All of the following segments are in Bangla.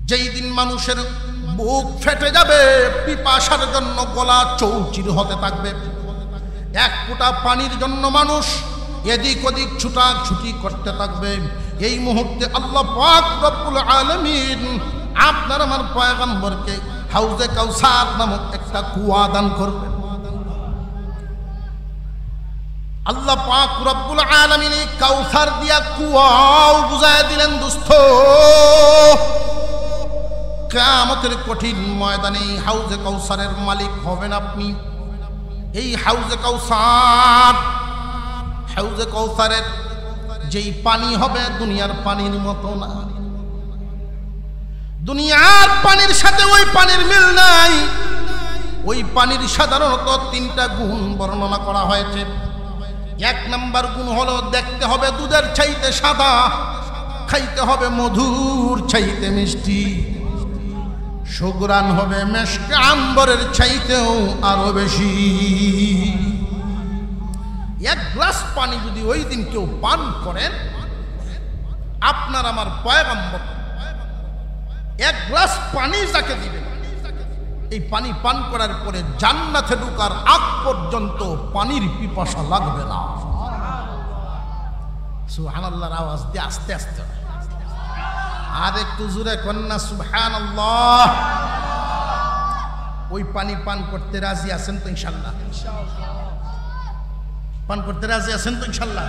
যেই দিন মানুষের বুক ফেটে যাবে, পিপাসার জন্য গলা চৌচির হতে থাকবে, এক ফোঁটা পানির জন্য মানুষ এদিক ওদিক ছুটাছুটি করতে থাকবে, এই মুহূর্তে আল্লাহ পাক রব্বুল আলামিন আপনার আমার পয়গম্বরকে হাউজে কাউসার নামক একটা কুয়া দান করবেন। আল্লাহ পাক রব্বুল আলামিন এই কাউসার দিয়া কুয়াও বুঝায় দিলেন। দোস্ত, কিয়ামতের কঠিন ময়দানে হাউজে কাউসারের মালিক হবেন আপনি। এই হাউজে কাউসারের যেই পানি হবে দুনিয়ার পানির মতো না। দুনিয়ার পানির সাথে ওই পানির মিল নাই। ওই পানির সাধারণত 3টা গুণ বর্ণনা করা হয়েছে। 1 নম্বর গুণ হলো দেখতে হবে দুধের চাইতে সাদা, খাইতে হবে মধুর চাইতে মিষ্টি, সুঘ্রাণ হবে মেশকে আম্বরের চাইতেও আরো বেশি। 1 গ্লাস পানি যদি ওই দিন কেউ পান করেন, আপনার আমার পয়গম্বর 1 গ্লাস পানি যাকে দিবেন, এই পানি পান করার পরে জান্নাতে ঢোকার আগ পর্যন্ত পানির পিপাসা লাগবে না। সুবহানাল্লাহর আওয়াজ দিয়ে আস্তে আস্তে, আর একটু জোরে কন্যা সুবহানাল্লাহ। ওই পানি পান করতে রাজি আছেন তো ইনশাআল্লাহ? পান করতে রাজি আছেন তো ইনশাআল্লাহ?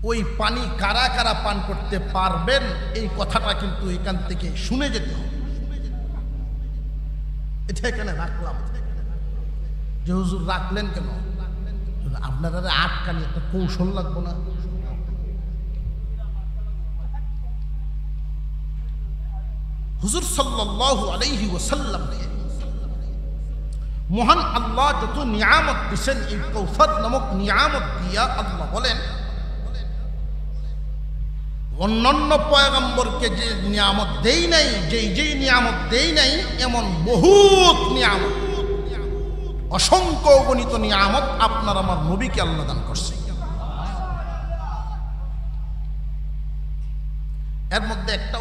ওই পানি কারা কারা পান করতে পারবেন এই কথাটা কিন্তু এখান থেকে শুনে যেতে হবে। এটা এখানে রাখলাম যে হুজুর রাখলেন কেন? আপনারা আটকানি একটা কৌশল লাগবো না? হুজুর সাল্লাল্লাহু আলাইহি ওয়াসাল্লাম মহান আল্লাহ যত নিয়ামত দিয়েছেন, এই কাউসার নামক নিয়ামত দিয়া আল্লাহ বলেন অন্যান্য পয়গম্বরকে যে নিয়ামত দেই নাই, যেই নিয়ামত দেই নাই, এমন বহুত নিয়ামত, অসংখ্য গণিত নিয়ামত আপনার আমার নবীকে আল্লাহ দান করছে। এর মধ্যে একটা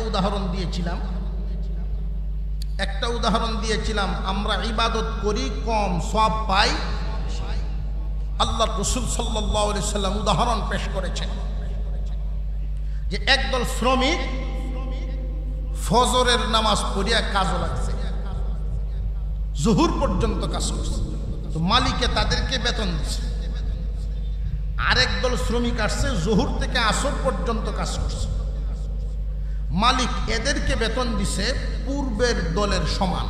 উদাহরণ দিয়েছিলাম, আমরা ইবাদত করি কম, সওয়াব পাই। আল্লাহ রাসূল সাল্লাল্লাহু আলাইহি সাল্লাম উদাহরণ পেশ করেছেন যে একদল শ্রমিক ফজরের নামাজ পড়িয়া কাজে লাগছে, জোহর পর্যন্ত কাজ করছে, তো মালিকে তাদেরকে বেতন দিচ্ছে। আরেক দল শ্রমিক আসছে, জোহর থেকে আসর পর্যন্ত কাজ করছে, মালিক এদেরকে বেতন দিছে পূর্বের দলের সমান।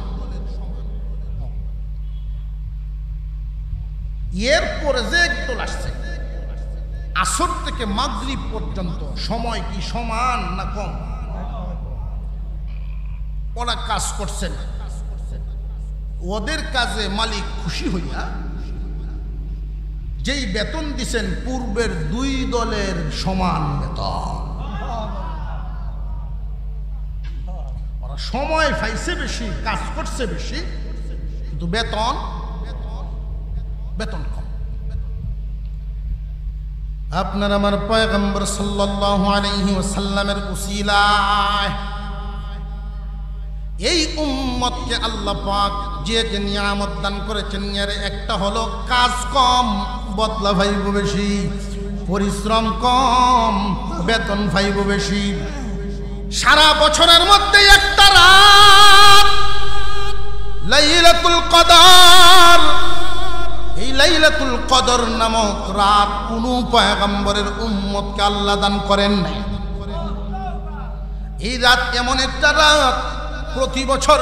এরপরে যে একদল আসছে, আসর থেকে মাগরিব পর্যন্ত সময় কি সমান না কম? ওরা কাজ করছেন, ওদের কাজে মালিক খুশি হইয়া যেই বেতন দিছেন পূর্বের 2 দলের সমান বেতন। ওরা সময় পাইছে বেশি, কাজ করছে বেশি, কিন্তু বেতন কম। আপনার আমার পয়গম্বর সাল্লাল্লাহু আলাইহি ওয়াসাল্লামের উসিলায় এই উম্মতকে আল্লাহ পাক যে নিয়ামত দান করেছেন, এর একটা হলো কাজ কম, বদলা পাইব বেশি, পরিশ্রম কম, বেতন পাইব বেশি। সারা বছরের মধ্যে একটা রাত লাইলাতুল কদর, এই লাইলাতুল কদর নামক রাত কোন পয়গম্বরের উম্মতকে আল্লাহ দান করেন নাই। এই রাত এমন একটা রাত প্রতি বছর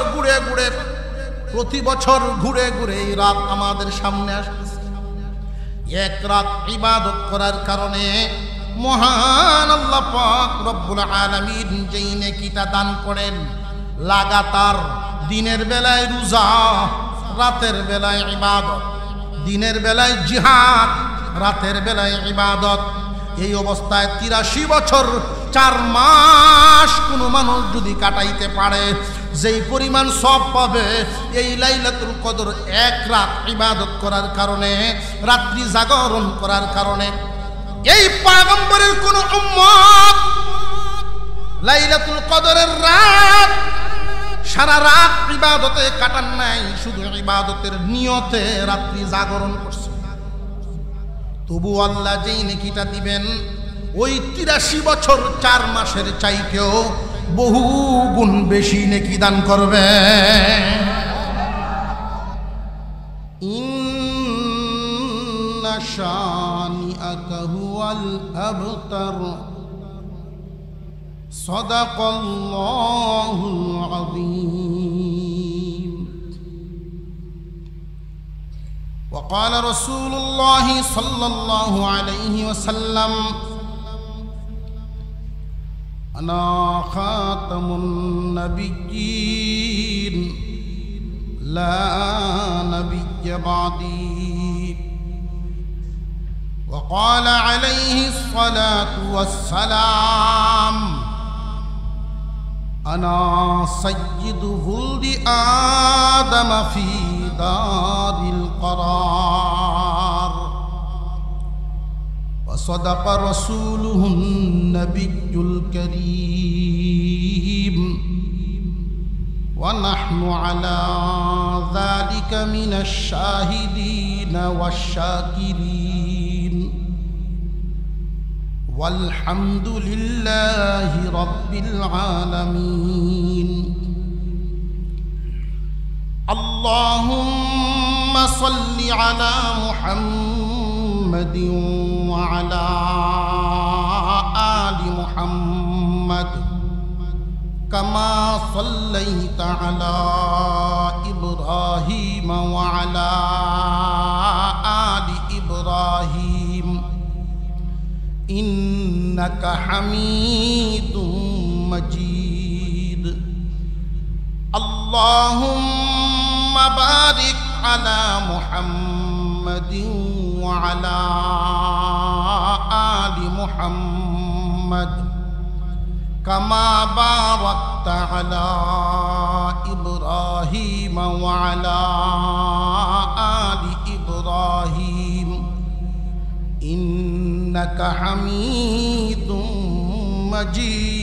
ঘুরে ঘুরে এই রাত আমাদের সামনে আসছে। এক রাত ইবাদত করার কারণে মহান আল্লাহ পাক রব্বুল আলামিন যেই নেকিটা দান করেন, লাগাতার দিনের বেলায় রোজা, রাতের বেলায় ইবাদত, দিনের বেলায় জিহাদ, রাতের বেলায় ইবাদত, এই অবস্থায় 83 বছর 4 মাস কোনো মানুষ যদি কাটাইতে পারে, যেই পরিমাণ সওয়াব পাবে এই লাইলাতুল কদর 1 রাত ইবাদত করার কারণে, রাত্রি জাগরণ করার কারণে। এই পয়গম্বরের কোন উম্মত লাইলাতুল কদরের রাত সারা রাত ইবাদতে কাটান নাই, শুধু ইবাদতের নিয়তে রাত্রি জাগরণ করছে। তবু আল্লাহ যেই নেকিটা দিবেন ওই 83 বছর 4 মাসের চাইতেও বহু গুণ বেশি নেকি দান করবে। ইন্না শানিআকা হুয়াল আবতার সাদাকাল্লাহুল আযীম। وقال رسول الله صلى الله عليه وسلم أنا خاتم النبيين لا نبي بعدي. وقال عليه الصلاة والسلام أنا سيد ولد آدم في دار القرار. وصدق رسوله النبي الكريم ونحن على ذلك من الشاهدين والشاكرين والحمد لله رب العالمين. اللهم صل على محمد وعلى آل محمد كما صليت على إبراهيم وعلى آل إبراهيم إنك حميد مجيد. اللهم بارك على محمد وعلى آل محمد كما باركت على إبراهيم وعلى آل إبراهيم إنك حميد مجيد.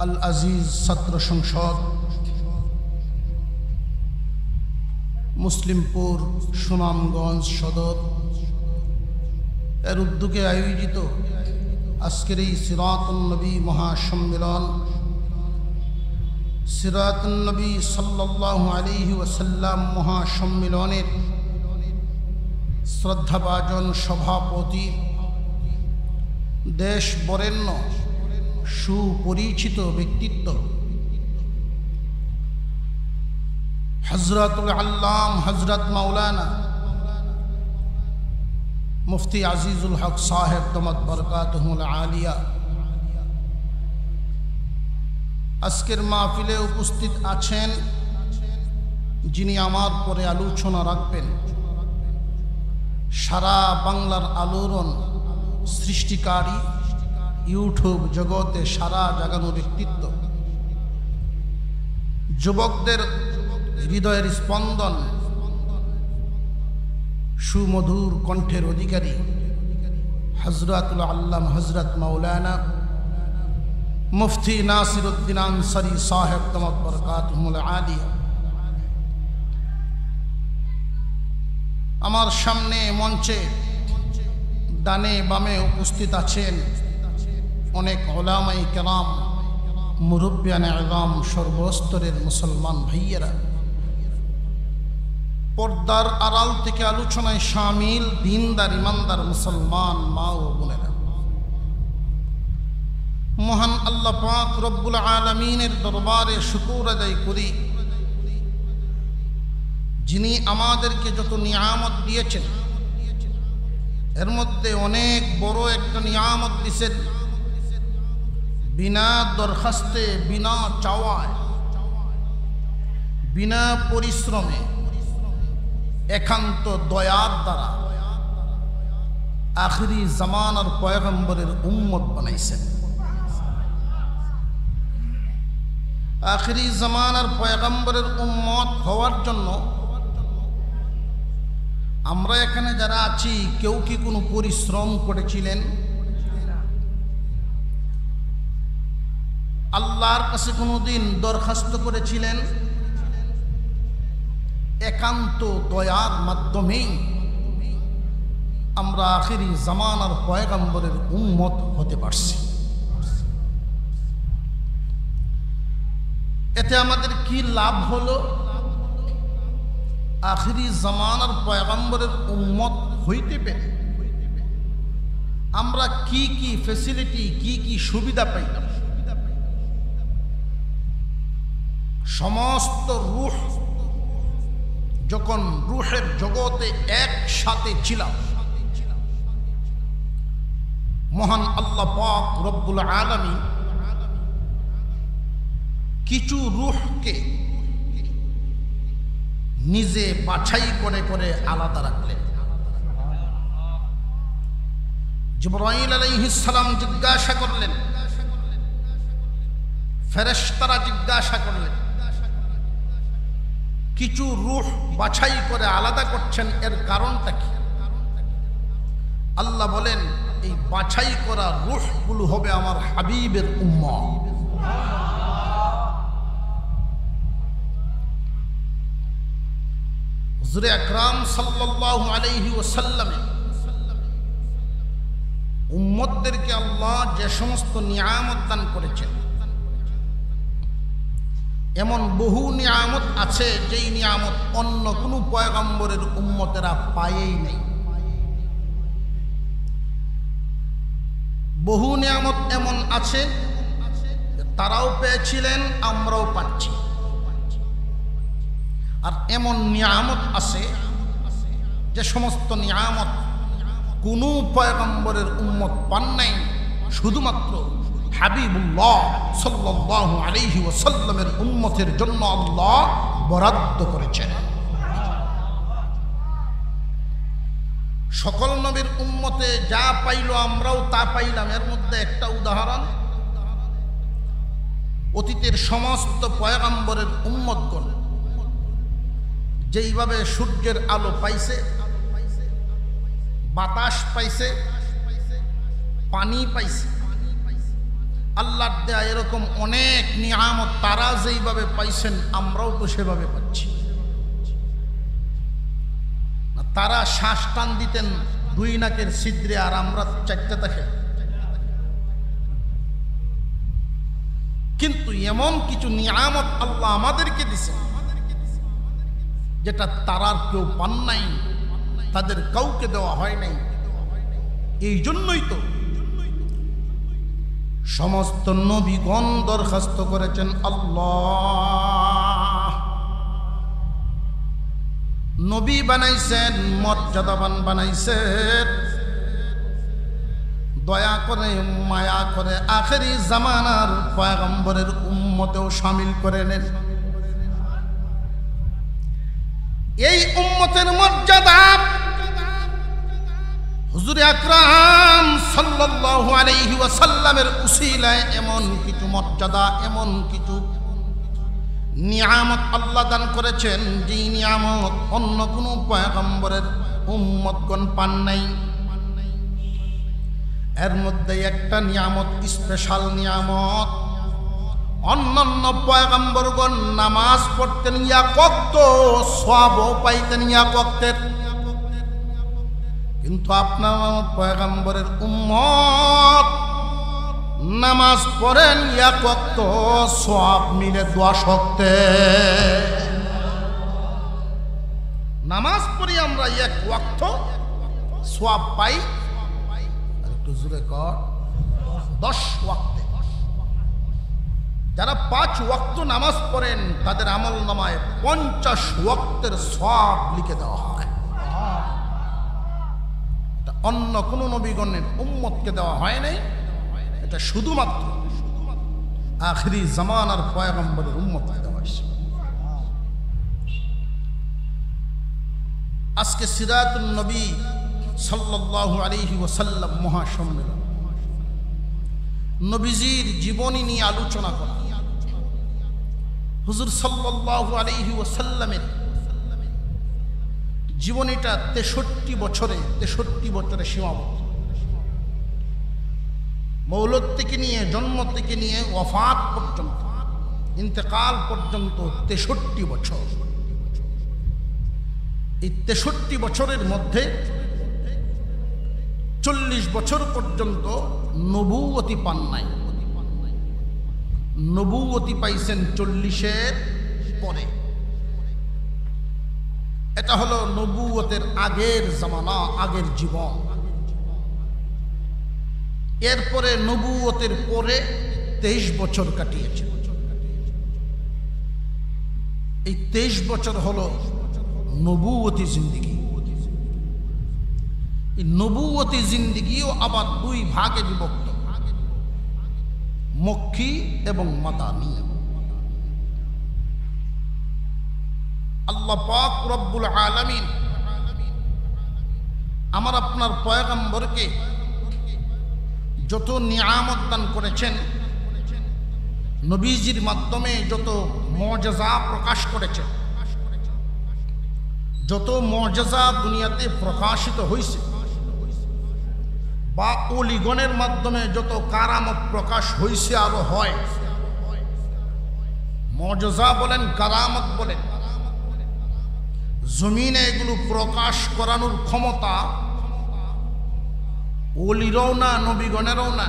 العزيز ছাত্র সংসদ মুসলিমপুর সুনামগঞ্জ সদর এর উদ্যোগে আয়োজিত আজকের এই সিরাতুন নবী মহাসম্মেলন, সিরাতুন নবী সাল্লাল্লাহু আলাইহি ওয়াসাল্লাম মহাসম্মেলনের শ্রদ্ধাভাজন সভাপতি, দেশ বরেণ্য সুপরিচিত ব্যক্তিত্ব হযরতুল আল্লাম হযরত মাওলানা মুফতি আজিজুল হক সাহেব দামাত বরকাতুহুল আলিয়া আজকের মাহফিলে উপস্থিত আছেন, যিনি আমার পরে আলোচনা রাখবেন সারা বাংলার আলোড়ন সৃষ্টিকারী, ইউটিউব জগতে সারা জাগানো ব্যক্তিত্ব, যুবকদের হৃদয়ের স্পন্দন, সুমধুর কণ্ঠের অধিকারী হযরতুল আল্লাম হযরত মাওলানা মুফতি নাসিরউদ্দিন আনসারী সাহেব দামাত বরকাতুহুল আলিয়া আমার সামনে মঞ্চে ডানে বামে উপস্থিত আছেন অনেক উলামায়ে কেরাম, মুরব্বিয়ানে আযম, সর্বস্তরের মুসলমান ভাইয়েরা, পর্দার আড়াল থেকে আলোচনায় শামিল দিনদার ইমানদার মুসলমান মা ও বোনেরা, মহান আল্লাহ পাক রব্বুল আলামিনের দরবারে শুকর আদায় করি, যিনি আমাদেরকে যত নিয়ামত দিয়েছেন এর মধ্যে অনেক বড় একটা নিয়ামত দিয়েছেন, বিনা দরখাস্তে, বিনা চাওয়ায়, বিনা পরিশ্রমে, একান্ত দয়ার দ্বারা আখিরি জামানার পয়গম্বরের উম্মত বানাইছেন। আখিরি জামানার পয়গম্বরের উম্মত হওয়ার জন্য আমরা এখানে যারা আছি কেউ কি কোনো পরিশ্রম করেছিলেন? আল্লাহর কাছে কোনোদিন দরখাস্ত করেছিলেন? একান্ত দয়ার মাধ্যমেই আমরা আখিরি জামানার পয়গম্বরের উম্মত হতে পারছি। এতে আমাদের কি লাভ হলো? আখিরি জামানার পয়গম্বরের উম্মত হইতে পেরে আমরা কি কি ফ্যাসিলিটি, কি কি সুবিধা পাইলাম? সমস্ত রূহ যখন রূহের জগতে একসাথে ছিলাম, মহান আল্লাহ পাক রব্বুল আলামিন কিছু রূহকে নিজে বাছাই করে করে আলাদা রাখলেন। জিবরাইল আলাইহিস সালাম জিজ্ঞাসা করলেন, ফেরেশতারা জিজ্ঞাসা করলেন, কিছু রূহ বাছাই করে আলাদা করছেন, এর কারণটা কি? আল্লাহ বলেন, এই বাছাই করা রূহগুলো হবে আমার হাবিবের উম্মত। হুজুর আকরাম সাল্লাল্লাহু আলাইহি ওয়াসাল্লাম উম্মতদেরকে আল্লাহ যে সমস্ত নিয়ামত দান করেছেন, এমন বহু নিয়ামত আছে যেই নিয়ামত অন্য কোনো পয়গম্বরের উম্মতেরা পায়েই নেই। বহু নিয়ামত এমন আছে তারাও পেয়েছিলেন, আমরাও পাচ্ছি। আর এমন নিয়ামত আছে যে সমস্ত নিয়ামত কোন পয়গম্বরের উম্মত পান নাই, শুধুমাত্র হাবিবুল্লাহ সাল্লাল্লাহু আলাইহি ওয়াসাল্লামের উম্মতের জন্য আল্লাহ বরাদ্দ করেছেন। সকল নবীর উম্মতে যা পাইল আমরাও তা পাইলাম। এর মধ্যে একটা উদাহরণ, অতীতের সমস্ত পয়গম্বরের উম্মতগণ যেইভাবে সূর্যের আলো পাইছে, বাতাস পাইছে, পানি পাইছে, আল্লাহর দেয়া এরকম অনেক নিয়ামত তারা যেইভাবে পাইছেন আমরাও তো সেভাবে পাচ্ছি। তারা শ্বাস টান দিতেন 2 নাকের ছিদ্রে, আর আমরা 4টা থাকে। কিন্তু এমন কিছু নিয়ামত আল্লাহ আমাদেরকে দিছে যেটা তারার কেউ পান নাই, তাদের কাউকে দেওয়া হয় নাই। এই জন্যই তো সমস্ত নবীগণ দরখাস্ত করেছেন, আল্লাহ নবী বানাইছেন, মর্যাদাবান বানাইছেন, দয়া করে মায়া করে আখেরি জামানার পয়গম্বরের উম্মতেও শামিল করে নেন। এই উম্মতের মর্যাদা হুজুর আকরাম সাল্লাল্লাহু আলাইহি ওয়াসাল্লামের উসিলায় এমন কিছু মর্যাদা, এমন কিছু নিয়ামত আল্লাহ দান করেছেন, যেই নিয়ামত অন্য কোনো পয়গম্বরের উম্মতগণ পান নাই। এর মধ্যে একটা নিয়ামত, স্পেশাল নিয়ামত, অন্যান্য পয়গম্বরগণ নামাজ পড়তেন এক ওয়াক্ত, সওয়াবও পাইতেন এক ওয়াক্তের, কিন্তু আপনার পয়গম্বরের উম্মত নামাজ পড়েন এক ওয়াক্ত, সওয়াব মিলে 10 ওয়াক্তে। নামাজ পড়ি আমরা এক ওয়াক্ত, সওয়াব পাই একটু জোরে কর 10 ওয়াক্তে। যারা 5 ওয়াক্ত নামাজ পড়েন তাদের আমল নামায় 50 ওয়াক্তের সওয়াব লিখে দেওয়া হয়। এটা অন্য কোন নবীগণের উম্মতকে দেওয়া হয় নাই, এটা শুধুমাত্র আখিরি জামানার পয়গম্বরের উম্মতকে দেওয়া হয়েছে। আজকে সিরাতুন নবী সাল্লাল্লাহু আলাইহি ওয়াসাল্লাম মহাসম্মেলন, নবীজির জীবনী নিয়ে আলোচনা করা, হুজুর সাল্লাল্লাহু আলাইহি ওয়াসাল্লামের জীবনীটা 63 বছরে সীমাবদ্ধ। মৌলদ থেকে নিয়ে, জন্ম থেকে নিয়ে ওয়াফাত পর্যন্ত, ইন্তেকাল পর্যন্ত 63 বছর। এই 63 বছরের মধ্যে 40 বছর পর্যন্ত নবুয়তি পান নাই। নবুয়তি পাইছেন 40-এর পরে। এটা হলো নবুয়তের আগের জামানা, আগের জীবন। এরপরে নবুয়তের পরে 23 বছর কাটিয়েছে। এই 23 বছর হলো নবুয়তি জিন্দেগি। এই নবুয়তি জিন্দেগিও আবার 2 ভাগে বিভক্ত, মক্কি এবং মাদানী। আল্লাহ পাক রব্বুল আলামিন আমার আপনার পয়গম্বরকে যত নিয়ামত দান করেছেন, নবীজির মাধ্যমে যত মুআজিজা প্রকাশ করেছেন, যত মুআজিজা দুনিয়াতে প্রকাশিত হয়েছে, বা ওলিগণের মাধ্যমে যত কারামত প্রকাশ হয়েছে, আরো হয়, মুআজিজা বলেন, কারামত বলেন, জমিনে এগুলো প্রকাশ করানোর ক্ষমতা ওলিরও না, নবীগণেরও না।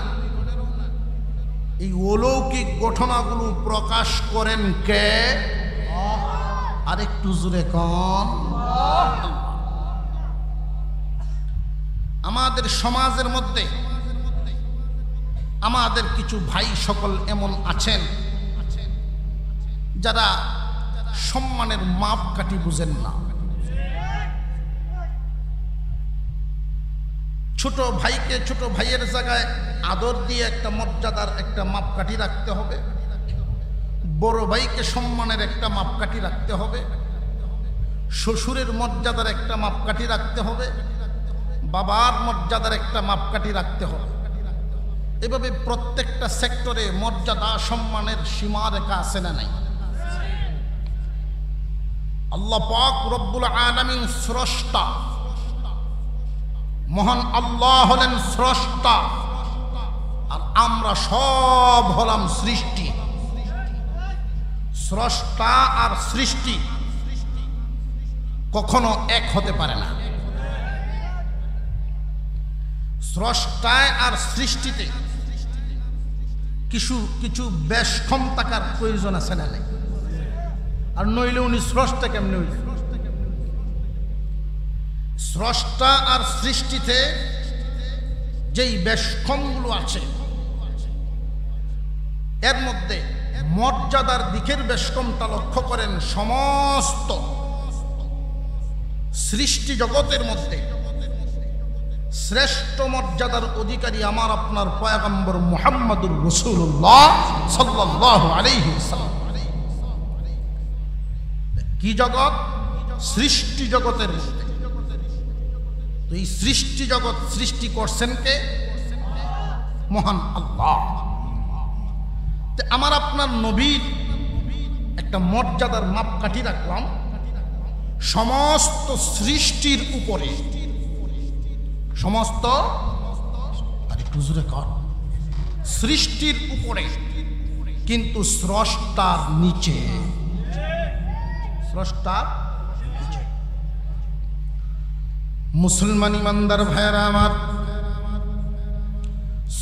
এই অলৌকিক ঘটনাগুলো প্রকাশ করেন কে? আরেকটু জোরে কন। আমাদের সমাজের মধ্যে আমাদের কিছু ভাই সকল এমন আছেন যারা সম্মানের মাপকাঠি বুঝেন না। ছোট ভাইকে ছোট ভাইয়ের জায়গায় আদর দিয়ে একটা মর্যাদার একটা মাপকাঠি রাখতে হবে, বড় ভাইকে সম্মানের একটা মাপকাঠি রাখতে হবে, শ্বশুরের মর্যাদার একটা মাপকাঠি রাখতে হবে, বাবার মর্যাদার একটা মাপকাঠি রাখতে হবে। এভাবে প্রত্যেকটা সেক্টরে মর্যাদা সম্মানের সীমারেখা আছে না নাই? আল্লাহ পাক রব্বুল আলামিন স্রষ্টা, মহান আল্লাহ হলেন স্রষ্টা, আর আমরা সব হলাম সৃষ্টি। স্রষ্টা আর সৃষ্টি কখনো এক হতে পারে না। স্রষ্টায় আর সৃষ্টিতে কিছু কিছু বেশক্ষম থাকার প্রয়োজন আছে না নাই? আর নইলে উনি স্রষ্টা কেমনে হইলেন? স্রষ্টা আর সৃষ্টিতে যেই বেশক্ষমগুলো আছে, এর মধ্যে মর্যাদার দিকের বেশক্ষমটা লক্ষ্য করেন। সমস্ত সৃষ্টি জগতের মধ্যে শ্রেষ্ঠ মর্যাদার অধিকারী আমার আপনার পয়গম্বর মুহাম্মদুর রাসূলুল্লাহ সাল্লাল্লাহু আলাইহি ওয়াসাল্লাম। কি জগৎ? সৃষ্টি জগতের মধ্যে। তো এই সৃষ্টি জগৎ সৃষ্টি করছেন কে? মহান আল্লাহ। আমার আপনার নবীর একটা মর্যাদার মাপকাঠি রাখলাম সমস্ত সৃষ্টির উপরে। সমস্ত সৃষ্টির উপরে, কিন্তু স্রষ্টার নিচে। স্রষ্টার নিচে। মুসলমান ইমানদার ভাইরা আমার,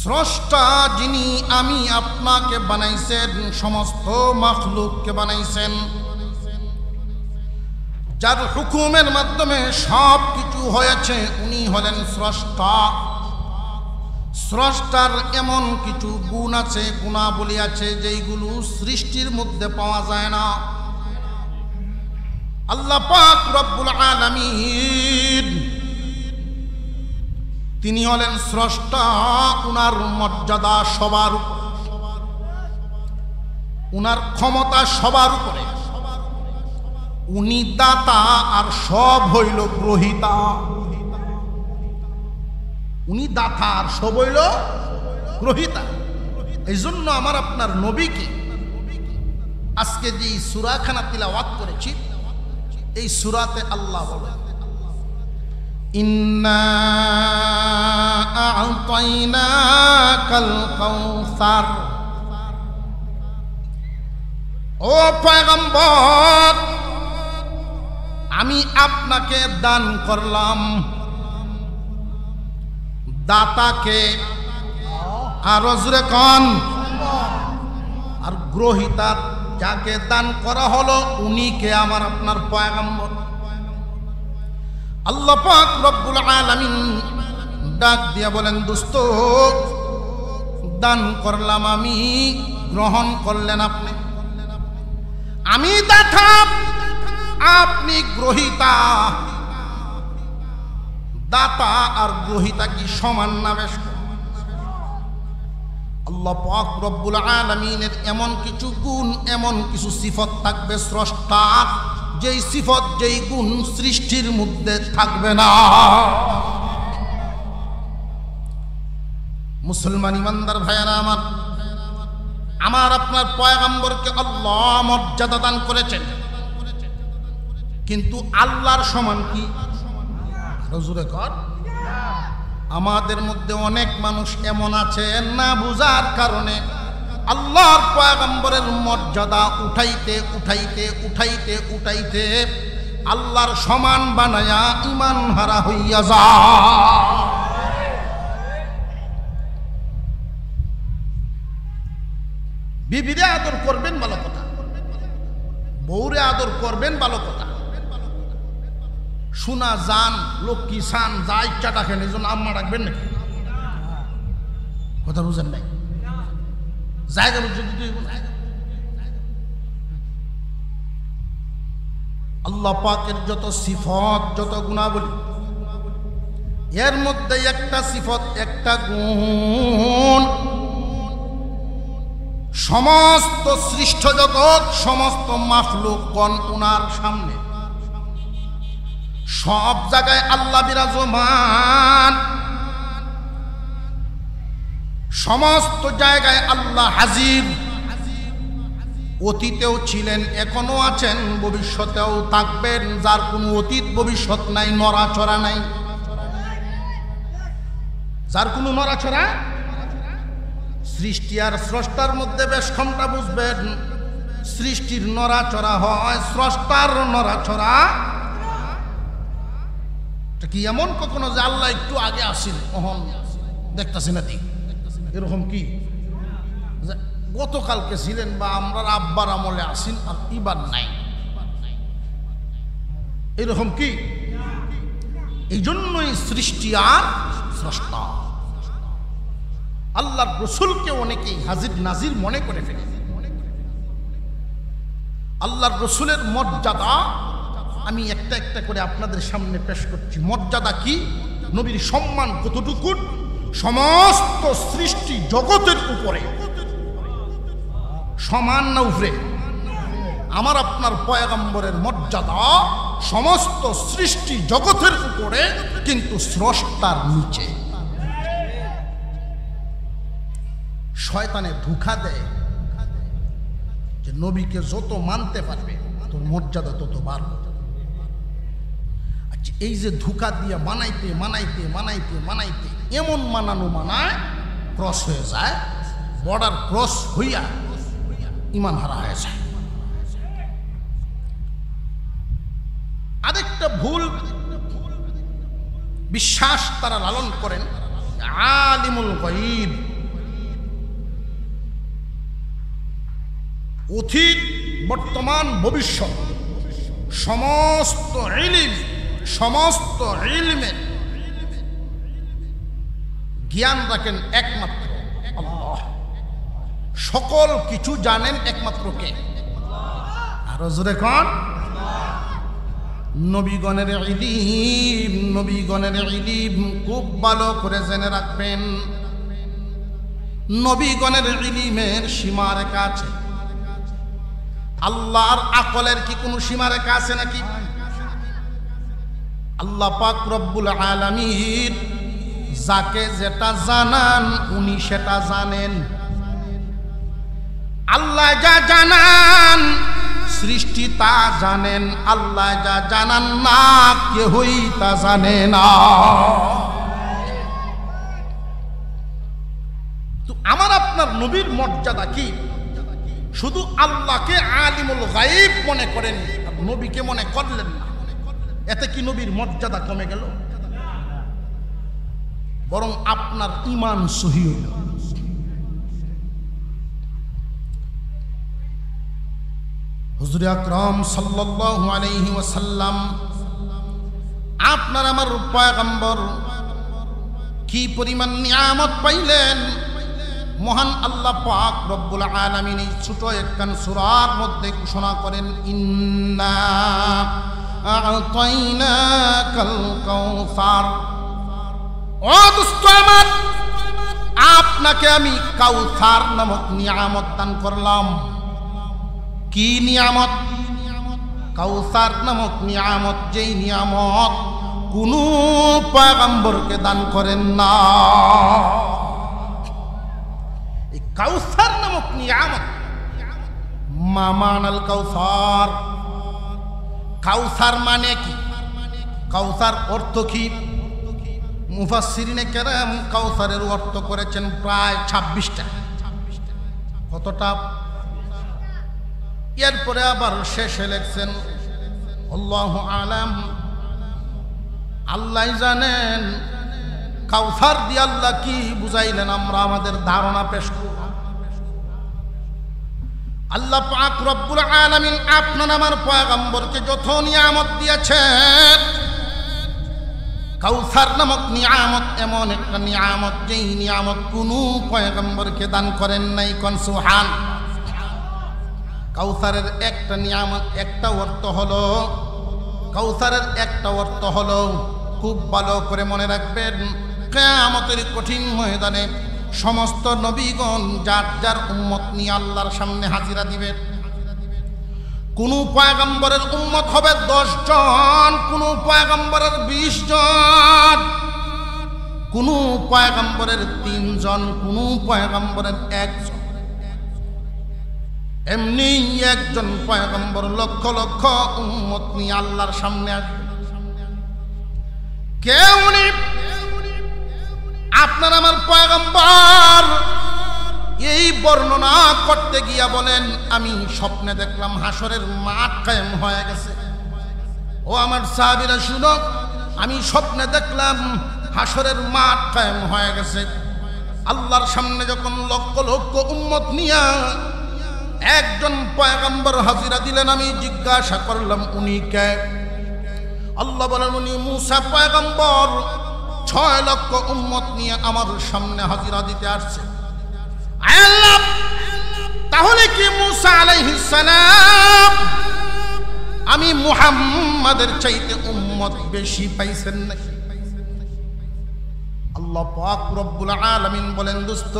স্রষ্টা যিনি আমি আপনাকে বানাইছেন, সমস্ত মাখলুককে বানাইছেন, যার হুকুমের মাধ্যমে সব কিছু হয়েছে, উনি হলেন স্রষ্টা। স্রষ্টার এমন কিছু গুণ আছে, গুণাবলী আছে, যেইগুলো সৃষ্টির মধ্যে পাওয়া যায় না। আল্লাহ পাক রব্বুল আলামিন তিনি হলেন স্রষ্টা। উনার মর্যাদা সবার উপরে, উনার ক্ষমতা সবার উপরে। উনি দাতা আর সব হইল গ্রহিতা। উনি দাতা আর সব হইল গ্রহিতা। এই জন্য আমার আপনার নবীকে আজকে যে সূরাখানা তিলাওয়াত করেছি, এই সূরাতে আল্লাহ বলেন ইন্না আ'তাইনাকাল কাউসার। ও পয়গম্বর, আমি আপনাকে দান করলাম। দাতাকে আরো জোরে কন, আর গ্রহিতা যাকে দান করা হলো উনি কে? আমার আপনার পয়গম্বর। আল্লাহ পাক রব্বুল আলামিন ডাক দিয়া বলেন, দোস্ত দান করলাম আমি, গ্রহণ করলেন আপনি। আমি দাতা, আপনি গ্রহিতা। দাতা আর গ্রহিতা কি সমান না বেশ? আল্লাহ পাক রব্বুল আলামিনের এমন কিছু গুণ, এমন কিছু সিফত থাকবে স্রষ্টার, যেই সিফত যেই গুণ সৃষ্টির মধ্যে থাকবে না। মুসলমান ইমানদার ভাইয়ারা আমার, আমার আপনার পয়গম্বরকে আল্লাহ মর্যাদা দান করেছেন, কিন্তু আল্লাহর সমান কি? রজুরে কর। আমাদের মধ্যে অনেক মানুষ এমন আছে না বুঝার কারণে আল্লাহর পয়গম্বরের মর্যাদা উঠাইতে উঠাইতে উঠাইতে উঠাইতে আল্লাহর সমান বানায়া ঈমান হারা হইয়া যায়। বিবিরে আদর করবেন ভালো কথা, বউরে আদর করবেন ভালো কথা। সোনা জান লক্ষ্মী সান যা ইচ্ছা ডাকেন, এই জন্য আম্মা ডাকবেন নাকি? কথা বুঝেন নাই? জায়গা বুঝে দিতে হইব না। আল্লাহ পাকের যত সিফত, যত গুণাবলী, এর মধ্যে একটা সিফত, একটা গুণ সমস্ত সৃষ্ট জগৎ, সমস্ত মাখলুকগণ উনার সামনে সব জায়গায় আল্লাহ বিরাজমান, সমস্ত জায়গায় আল্লাহ হাজির। অতীতেও ছিলেন, এখনো আছেন, ভবিষ্যতেও থাকবেন। যার কোনো অতীত ভবিষ্যৎ নাই, নড়াচড়া নাই, যার কোনো নড়াচড়া। সৃষ্টি আর স্রষ্টার মধ্যে বেশ ক্ষমতা বুঝবেন। সৃষ্টির নড়াচড়া হয়, স্রষ্টার নড়াচড়া কি এমন কখনো যে আল্লাহ একটু আগে আসেন কখন দেখতেছি না ঠিক এরকম কি? গতকালকে ছিলেন বা আমরা আব্বার আমলে আসেন আর ইবার নাই, এরকম কি? এই জন্যই সৃষ্টি আর স্রষ্টা। আল্লাহর রসুলকে অনেকেই হাজির নাজির মনে করে ফেলে। আল্লাহর রসুলের মর্যাদা আমি একটা একটা করে আপনাদের সামনে পেশ করছি। মর্যাদা কি, নবীর সম্মান কতটুকু সমস্ত সৃষ্টি জগতের উপরে সমান না উপরে? আমার আপনার পয়গম্বরের মর্যাদা সমস্ত সৃষ্টি জগতের উপরে, কিন্তু স্রষ্টার নিচে। শয়তানে ধোঁকা দেয় যে নবীকে যত মানতে পারবে তোর মর্যাদা তত বাড়বে। আচ্ছা, এই যে ধোঁকা দিয়ে মানাইতে মানাইতে মানাইতে মানাইতে এমন মানানো মানায় ক্রস হয়ে যায়, বর্ডার ক্রস হইয়া ঈমান হারা হয়ে যায়। আরেকটা ভুল বিশ্বাস তারা লালন করেন, আলিমুল গায়ব, অতীত বর্তমান ভবিষ্যৎ সমস্ত ইলম, সমস্ত ইলমের জ্ঞান রাখেন একমাত্র আল্লাহ। সকল কিছু জানেন একমাত্র কে? আরো জোরে কোন? নবীগণের ইলম, নবীগণের ইলম খুব ভালো করে জেনে রাখবেন। নবীগণের ইলমের সীমারেখা আছে। আল্লাহর আকলের কি কোনো সীমারেখা আছে নাকি? আল্লাহ পাক রব্বুল আলামিন যাকে যেটা জানান উনি সেটা জানেন। আল্লাহ যা জানান সৃষ্টি তা জানেন, আল্লাহ যা জানান না কেউই তা জানে না। তো আমার আপনার নবীর মর্যাদা কি? শুধু আল্লাহকে আলিমুল গায়ব মনে করেন, নবীকে মনে করলেন না, এতে কি নবীর মর্যাদা কমে গেল? বরং আপনার ঈমান সহি হইল। হুজুর আকরাম সাল্লাল্লাহু আলাইহি ওয়াসাল্লাম, আপনার আমার পয়গম্বর কি পরিমাণ নিয়ামত পাইলেন। মহান আল্লাহ পাক রব্বুল আলামিন এই ছোট একখান সূরার মধ্যে ঘোষণা করেন, ইন্না আ'তাইনাকাল কাউসার। ও দোস্ত আমার, আপনাকে আমি কাউসার নামক নিয়ামত দান করলাম। কি নিয়ামত? কাউসার নামক নিয়ামত, যেই নিয়ামত কোনো পয়গম্বরকে দান করেন না। এই কাউসার নামক নিয়ামত, মামানাল কাউসার। কাউসার মানে কি? কাউসার অর্থ কি? মুফাসসিরিনে কেরাম কাউসারের অর্থ করেছেন প্রায় 26টা। কতটা? এরপরে আবার শেষে লেখছেন আল্লাহু আলাম, আল্লাহ জানেন কাউসার দিয়ে আল্লাহ কি বুঝাইলেন, আমরা আমাদের ধারণা পেশ করব। আল্লাহ পাক রব্বুল আলামিন আপনার আমার পয়গম্বরকে যত নিয়ামত দিয়েছেন, কাউসার নামক নিয়ামত এমন একটা নিয়ামত, যেই নিয়ামত কোনো পয়গম্বরকে দান করেন নাই। কোন সুবহান। কাউসারের একটা নিয়ামত, একটা অর্থ হলো, কাউসারের একটা অর্থ হলো, খুব ভালো করে মনে রাখবেন, কিয়ামতের কঠিন ময়দানে সমস্ত নবীগণ যার যার উম্মত নিয়ে আল্লাহর সামনে হাজিরা দিবেন। কোন পয়গম্বরের উম্মত হবে 10 জন, কোন পয়গম্বরের 20 জন, কোন পয়গম্বরের 3 জন, কোন পয়গম্বরের 1 জন। এমনি একজন পয়গম্বর লক্ষ লক্ষ উম্মত নিয়ে আল্লাহর সামনে আসবে। কেউ নেই আপনার আমার পয়গম্বর এই বর্ণনা করতে গিয়া বলেন, আমি স্বপ্নে দেখলাম হাসরের মাঠ কায়েম হয়ে গেছে। ও আমার সাহাবীরা শুনো, আমি স্বপ্নে দেখলাম হাসরের মাঠ কায়েম হয়ে গেছে। আল্লাহর সামনে যখন লক্ষ লক্ষ উম্মত নিয়া একজন পয়গম্বর হাজিরা দিলেন, আমি জিজ্ঞাসা করলাম উনি কে? আল্লাহ বলেন উনি মুসা পয়গম্বর 6 লক্ষ উম্মত নিয়ে আমার সামনে হাজিরা দিতে আসছে। আল্লাহ, তাহলে কি মুসা আলাইহিস সালাম আমি মুহাম্মাদের চাইতে উম্মত বেশি পাইছেন নাকি? আল্লাহ পাক রব্বুল আলামিন বলেন, দোস্ত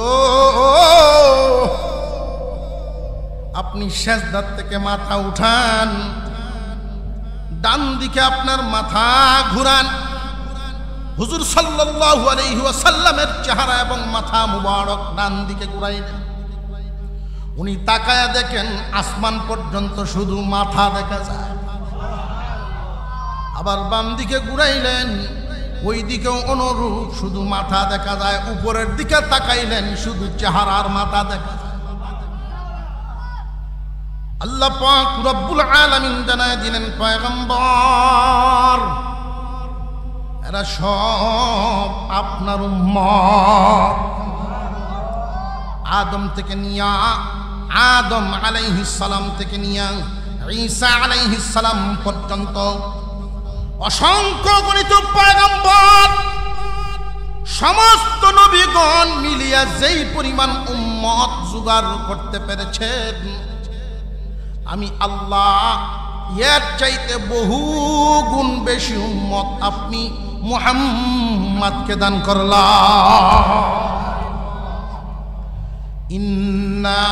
আপনি সেজদা থেকে মাথা উঠান, ডান দিকে আপনার মাথা ঘুরান। হুজুর সাল্লাল্লাহু আলাইহি ওয়াসাল্লামের চেহারা এবং মাথা মুবারক ডান দিকে ঘুরাইলেন। উনি তাকায়া দেখেন আসমান পর্যন্ত শুধু মাথা দেখা যায়। আবার বাম দিকে ঘুরাইলেন, ওই দিকেও অনুরূপ শুধু মাথা দেখা যায়। উপরের দিকে তাকাইলেন, শুধু চেহারার মাথা দেখা যায়। আল্লাহ পাক রব্বুল আলামিন জানায় দিলেন, পয়গম্বর এরা সব আপনার উম্মত। আদম থেকে নিয়া, আদম আলাইহিস সালাম থেকে নিয়া ঈসা আলাইহিস সালাম পর্যন্ত অসংখ্য গণিত পয়গম্বর, সমস্ত নবীগণ মিলিয়া যেই পরিমাণ উম্মত জোগাড় করতে পেরেছেন, আমি আল্লাহ এর চাইতে বহু গুণ বেশি উম্মত আপনি মুহাম্মদকে দান করলাম। ইন্না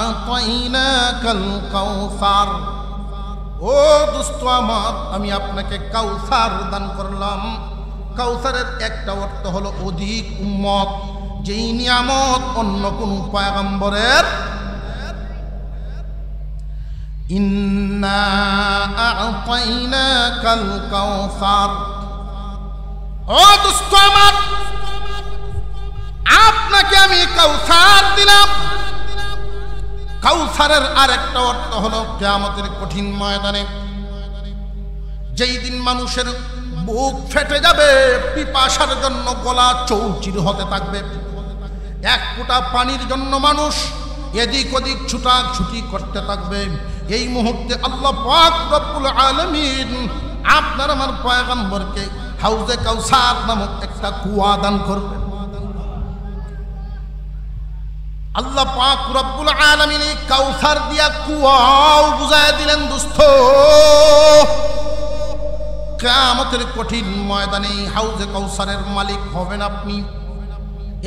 আ'তাইনাকাল কাউসার। ও দোস্ত আমার, আমি আপনাকে কাউসার দান করলাম। কাউসারের একটা অর্থ হলো অধিক উম্মত, যেই নিয়ামত অন্য কোন পয়গম্বরের ইন্না আ'তাইনাকাল কাউসার। ও দোস্ত আমার, আপনাকে আমি কাউসার দিলাম। কাউসারের আরেকটা অর্থ হলো কিয়ামতের কঠিন ময়দানে যেই দিন মানুষের বুক ফেটে যাবে, পিপাসার জন্য গলা চৌচির হতে থাকবে, এক ফোঁটা পানির জন্য মানুষ এদিক ওদিক ছুটাছুটি করতে থাকবে। এই মুহূর্তে আল্লাহ পাক রব্বুল আলামিন আপনার আমার পয়গম্বরকে হাউজে কাউসার নামক একটা কুয়া দান করবে। আল্লাহ পাক রব্বুল আলামিন এই কাউসার দিয়া কুয়াও বুঝায় দিলেন। দোস্ত, কিয়ামতের কঠিন ময়দানে এই হাউজে কাউসারের মালিক হবেন আপনি।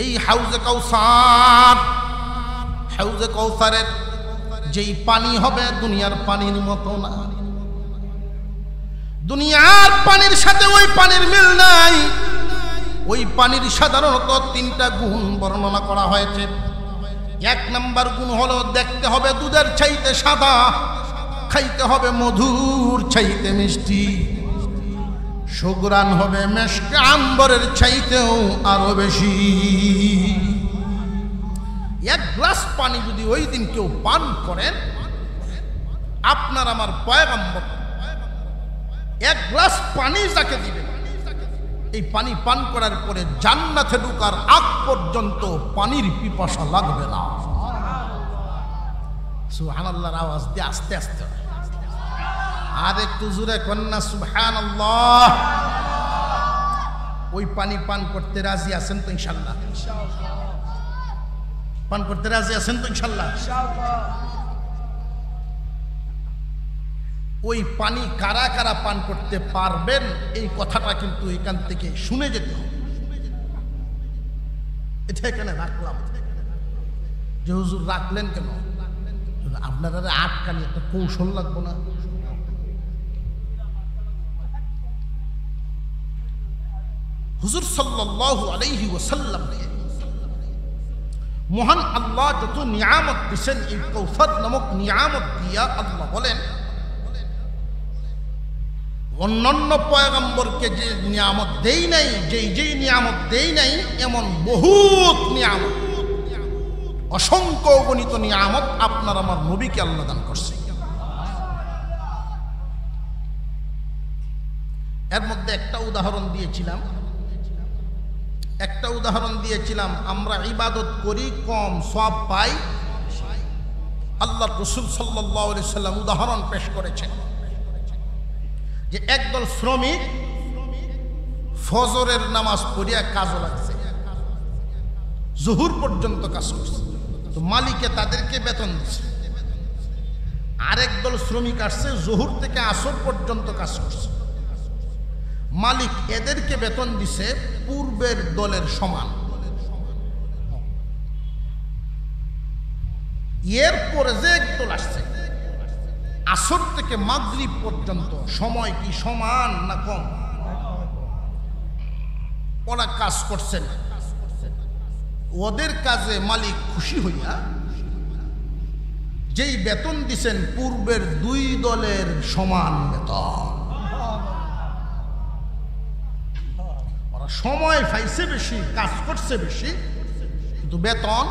এই হাউজে কাউসারের যেই পানি হবে দুনিয়ার পানির মতো না। দুনিয়ার পানির সাথে ওই পানির মিল নাই। ওই পানির সাধারণত তিনটা গুণ বর্ণনা করা হয়েছে। এক নাম্বার গুণ হলো দেখতে হবে দুধের চাইতে সাদা, খাইতে হবে মধুর চাইতে মিষ্টি, সুঘ্রাণ হবে মেশকে আম্বরের চাইতেও আরো বেশি। এক গ্লাস পানি যদি ওই দিন কেউ পান করেন, আপনার আমার পয়গম্বর এক গ্লাস পানি যাকে দিবেন, এই পানি পান করার পরে জান্নাতে ঢোকার আগ পর্যন্ত পানির পিপাসা লাগবে না। সুবহানাল্লাহর আওয়াজ দিয়ে আস্তে আস্তে, আর একটু জোরে কন্যা সুবহানাল্লাহ। ওই পানি পান করতে রাজি আছেন তো ইনশাআল্লাহ? পান করতে রাজি আছেন তো ইনশাআল্লাহ? ওই পানি কারা কারা পান করতে পারবেন এই কথাটা কিন্তু এখান থেকে শুনে যেতে হবে। এটা এখানে রাখলাম যে হুজুর রাখলেন কেন? আপনারা আটকানি একটা কৌশল লাগবো না? হুজুর সাল্লাল্লাহু আলাইহি ওয়াসাল্লাম মহান আল্লাহ যত নিয়ামত দিয়েছেন, এই কাউসার নামক নিয়ামত দিয়া আল্লাহ বলেন অন্যান্য পয়গম্বরকে যে নিয়ামত দেই নাই, যেই নিয়ামত দেই নাই, এমন বহুত নিয়ামত, অসংখ্য গণিত নিয়ামত আপনার আমার নবীকে আল্লাহ দান করছে। এর মধ্যে একটা উদাহরণ দিয়েছিলাম, আমরা ইবাদত করি কম, সওয়াব পাই। আল্লাহ রাসূল সাল্লাল্লাহু আলাইহি সাল্লাম উদাহরণ পেশ করেছেন যে একদল শ্রমিক ফজরের নামাজ পড়িয়া কাজে লাগছে, জোহর পর্যন্ত কাজ করছে, তো মালিকে তাদেরকে বেতন দিচ্ছে। আরেক দল শ্রমিক আসছে, জোহর থেকে আসর পর্যন্ত কাজ করছে, মালিক এদেরকে বেতন দিছে পূর্বের দলের সমান। এরপরে যে একদল আসছে, আসর থেকে মাগরিব পর্যন্ত সময় কি সমান না কম? ওরা কাজ করছেন, ওদের কাজে মালিক খুশি হইয়া যেই বেতন দিছেন পূর্বের দুই দলের সমান বেতন। ওরা সময় পাইছে বেশি, কাজ করছে বেশি, কিন্তু বেতন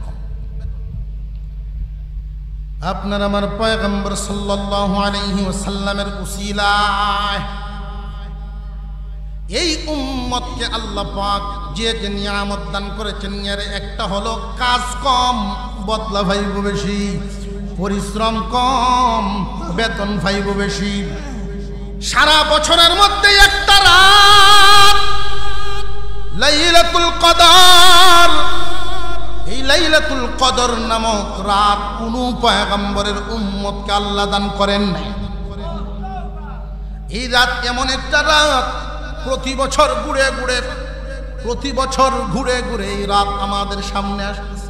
কম। আপনার আমার পয়গম্বর সাল্লাল্লাহু আলাইহি ওয়াসাল্লামের উসিলায় এই উম্মতকে আল্লাহ পাক যে নিয়ামত দান করেছেন, এর একটা হলো কাজ কম, বদলা পাইব বেশি, পরিশ্রম কম, বেতন পাইব বেশি। সারা বছরের মধ্যে একটা রাত লাইলাতুল কদর, এই লাইলাতুল কদর নামক রাত কোন পয়গম্বরের উম্মতকে আল্লাহ দান করেন নাই। এই রাত এমন একটা রাত প্রতি বছর ঘুরে ঘুরে এই রাত আমাদের সামনে আসছে।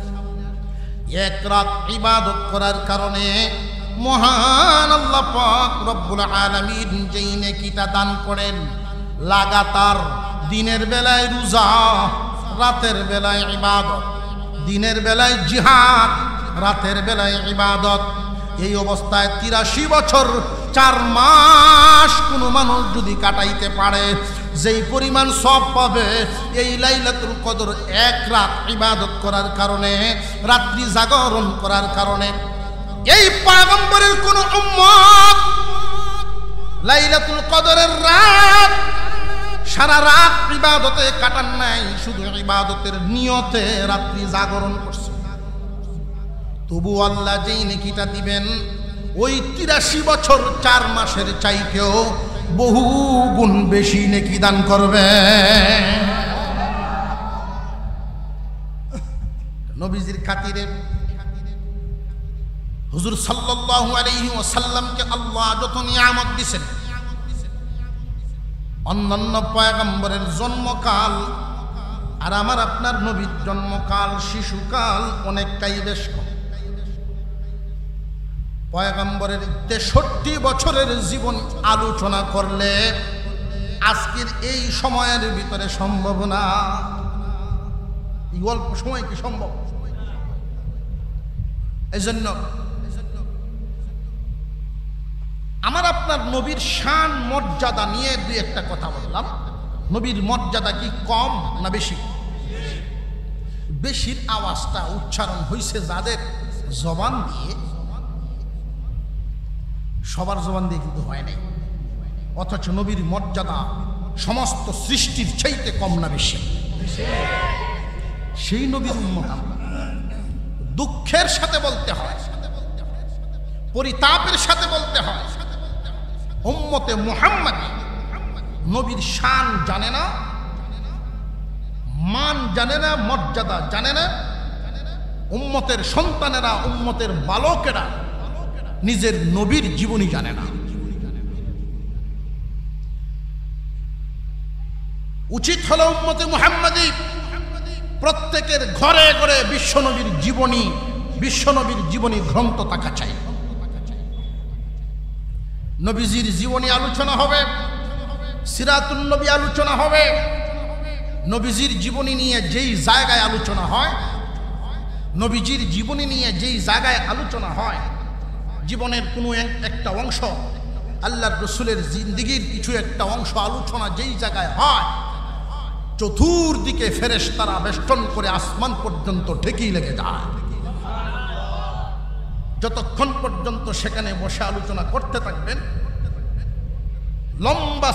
এক রাত ইবাদত করার কারণে মহান আল্লাহ পাক রব্বুল আলামিন যেই নেকিটা দান করেন, লাগাতার দিনের বেলায় রোজা, রাতের বেলায় ইবাদত, দিনের বেলায় জিহাদ, রাতের বেলায় ইবাদত। এই অবস্থায় 83 বছর 4 মাস কোনো মানুষ যদি কাটাইতে পারে, যেই পরিমাণ সওয়াব পাবে এই লাইলাতুল কদর 1 রাত ইবাদত করার কারণে, রাত্রি জাগরণ করার কারণে। এই পয়গম্বরের কোন উম্মত লাইলাতুল কদরের রাত সারা রাত ইবাদতে কাটান নাই, শুধু ইবাদতের নিয়তে রাত্রি জাগরণ করছে। তবু আল্লাহ যেই নেকিটা দিবেন ওই 83 বছর 4 মাসের চাইতেও বহু গুণ বেশি নেকি দান করবে। নবীজির খাতিরে হুজুর সাল্লাল্লাহু আলাইহি ওয়াসাল্লামকে আল্লাহ যত নিয়ামত দিয়েছেন, অন্যান্য পয়গম্বরের জন্মকাল আর আমার আপনার নবীর জন্মকাল, শিশুকাল অনেকটাই বেশ কম। পয়গম্বরের 63 বছরের জীবন আলোচনা করলে আজকের এই সময়ের ভিতরে সম্ভব না। এই অল্প সময় কি সম্ভব? এই জন্য আমার আপনার নবীর শান মর্যাদা নিয়ে দুই একটা কথা বললাম। নবীর মর্যাদা কি কম না বেশি? বেশির আওয়াজটা উচ্চারণ হয়েছে যাদের জবান দিয়ে, সবার জবান দিয়ে কিন্তু হয় নাই। অথচ নবীর মর্যাদা সমস্ত সৃষ্টির চাইতে কম না বেশি? সেই নবীর উম্মত আমরা দুঃখের সাথে বলতে হয়, পরিতাপের সাথে বলতে হয়, উম্মতে মুহাম্মাদী নবীর শান জানে না, মান জানে না, মর্যাদা জানে না। উম্মতের সন্তানেরা, উম্মতের বালকেরা নিজের নবীর জীবনী জানে না। উচিত হলো উম্মতে মুহাম্মাদী প্রত্যেকের ঘরে ঘরে বিশ্বনবীর জীবনী গ্রন্থ থাকা চাই। নবীজির জীবনী আলোচনা হবে, সিরাতুন নবী আলোচনা হবে। নবীজির জীবনী নিয়ে যেই জায়গায় আলোচনা হয়, নবীজির জীবনী নিয়ে যেই জায়গায় আলোচনা হয়, জীবনের কোনো একটা অংশ, আল্লাহর রসুলের জিন্দেগীর কিছু একটা অংশ আলোচনা যেই জায়গায় হয়, চতুর্দিকে ফেরেশতারা বেষ্টন করে আসমান পর্যন্ত ঠেকেই লেগে যায়। যতক্ষণ পর্যন্ত সেখানে বসে আলোচনা করতে থাকবেন, লম্বা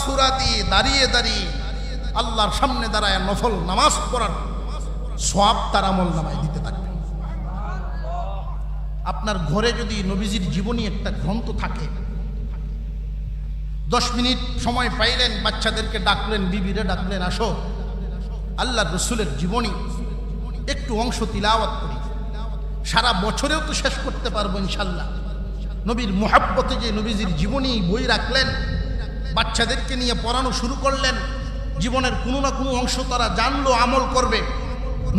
সূরা দিয়ে দাঁড়িয়ে দাঁড়িয়ে আল্লাহর সামনে দাঁড়ায় নফল নামাজ পড়ার সওয়াব তার আমলনামায় দিতে থাকবেন। আপনার ঘরে যদি নবীজির জীবনী একটা গ্রন্থ থাকে, 10 মিনিট সময় পাইলেন, বাচ্চাদেরকে ডাকলেন, বিবিরে ডাকলেন, আসো আল্লাহর রসুলের জীবনী একটু অংশ তিলাওয়াত করি। সারা বছরেও তো শেষ করতে পারবো ইনশাল্লাহ। নবীর মুহাব্বতে যে নবীজির জীবনী বই রাখলেন, বাচ্চাদেরকে নিয়ে পড়ানো শুরু করলেন, জীবনের কোনো না কোনো অংশ তারা জানলো, আমল করবে,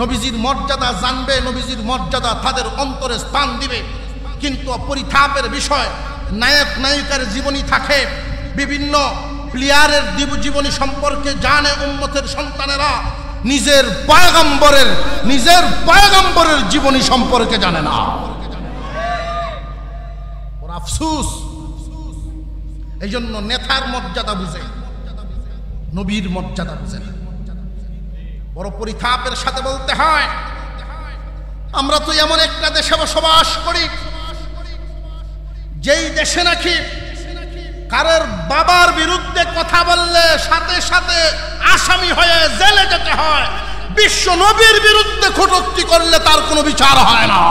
নবীজির মর্যাদা জানবে, নবীজির মর্যাদা তাদের অন্তরে স্থান দিবে। কিন্তু পরিতাপের বিষয়, নায়ক নায়িকার জীবনী থাকে, বিভিন্ন প্লেয়ারের জীবনী সম্পর্কে জানে উম্মতের সন্তানেরা, নিজের পয়গম্বরের জীবনী সম্পর্কে জানে না। ওর আফসোস। এই জন্য নেতার মর্যাদা বুঝে, নবীর মর্যাদা বুঝে না। বড় পরিতাপের সাথে বলতে হয়, আমরা তো এমন একটা দেশে বসবাস করি যেই দেশে নাকি কারোর বাবার বিরুদ্ধে কথা বললে সাথে সাথে আসামি হয়ে জেলে যেতে হয়, বিশ্ব নবীর বিরুদ্ধে কটূক্তি করলে তার কোনো বিচার হয় না।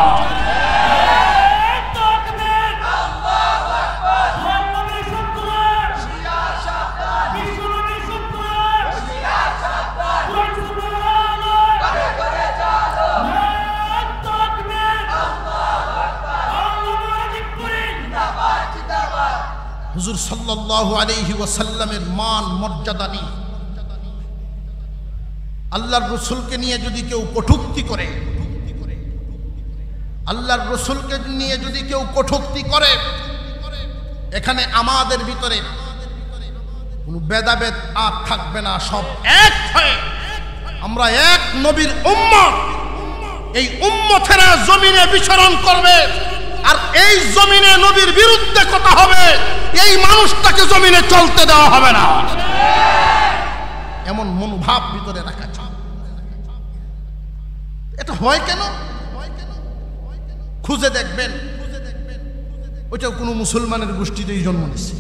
হুজুর সাল্লাল্লাহু আলাইহি ওয়াসাল্লামের মান মর্যাদা নিয়ে, আল্লাহর রসুলকে নিয়ে যদি কেউ কটূক্তি করে, আল্লাহর রসুলকে নিয়ে যদি কেউ কটূক্তি করে, এখানে আমাদের ভিতরে কোনো ভেদাভেদ আর থাকবে না, সব এক হয়ে আমরা এক নবীর উম্মত, এই উম্মতেরা জমিনে বিচরণ করবে, আর এই জমিনে নবীর বিরুদ্ধে কথা হবে, এই মানুষটাকে জমিনে চলতে দেওয়া হবে না। এমন মনোভাব ভিতরে রাখা চাই। এটা হয় কেন? খুঁজে দেখবেন, ওইটাও কোনো মুসলমানের গোষ্ঠীতেই জন্ম নিচ্ছে।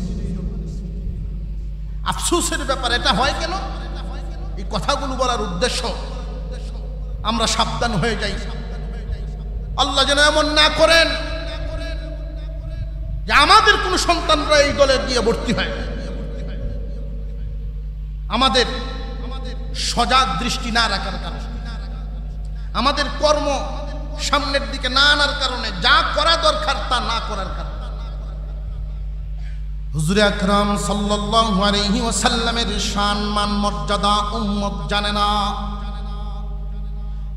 আফসোসের ব্যাপার, এটা হয় কেন? এই কথাগুলো বলার উদ্দেশ্য আমরা সাবধান হয়ে যাই। আল্লাহ যেন এমন না করেন যে আমাদের কোন সন্তানরা এই দলে গিয়ে ভর্তি হয়। আমাদের সজাগ দৃষ্টি না রাখার কারণে, আমাদের কর্ম সামনের দিকে না আনার কারণে, যা করা দরকার তা না করার কারণে হুজুর আকরাম সাল্লাল্লাহু আলাইহি ওয়াসাল্লামের শান মান মর্যাদা উম্মত জানে না।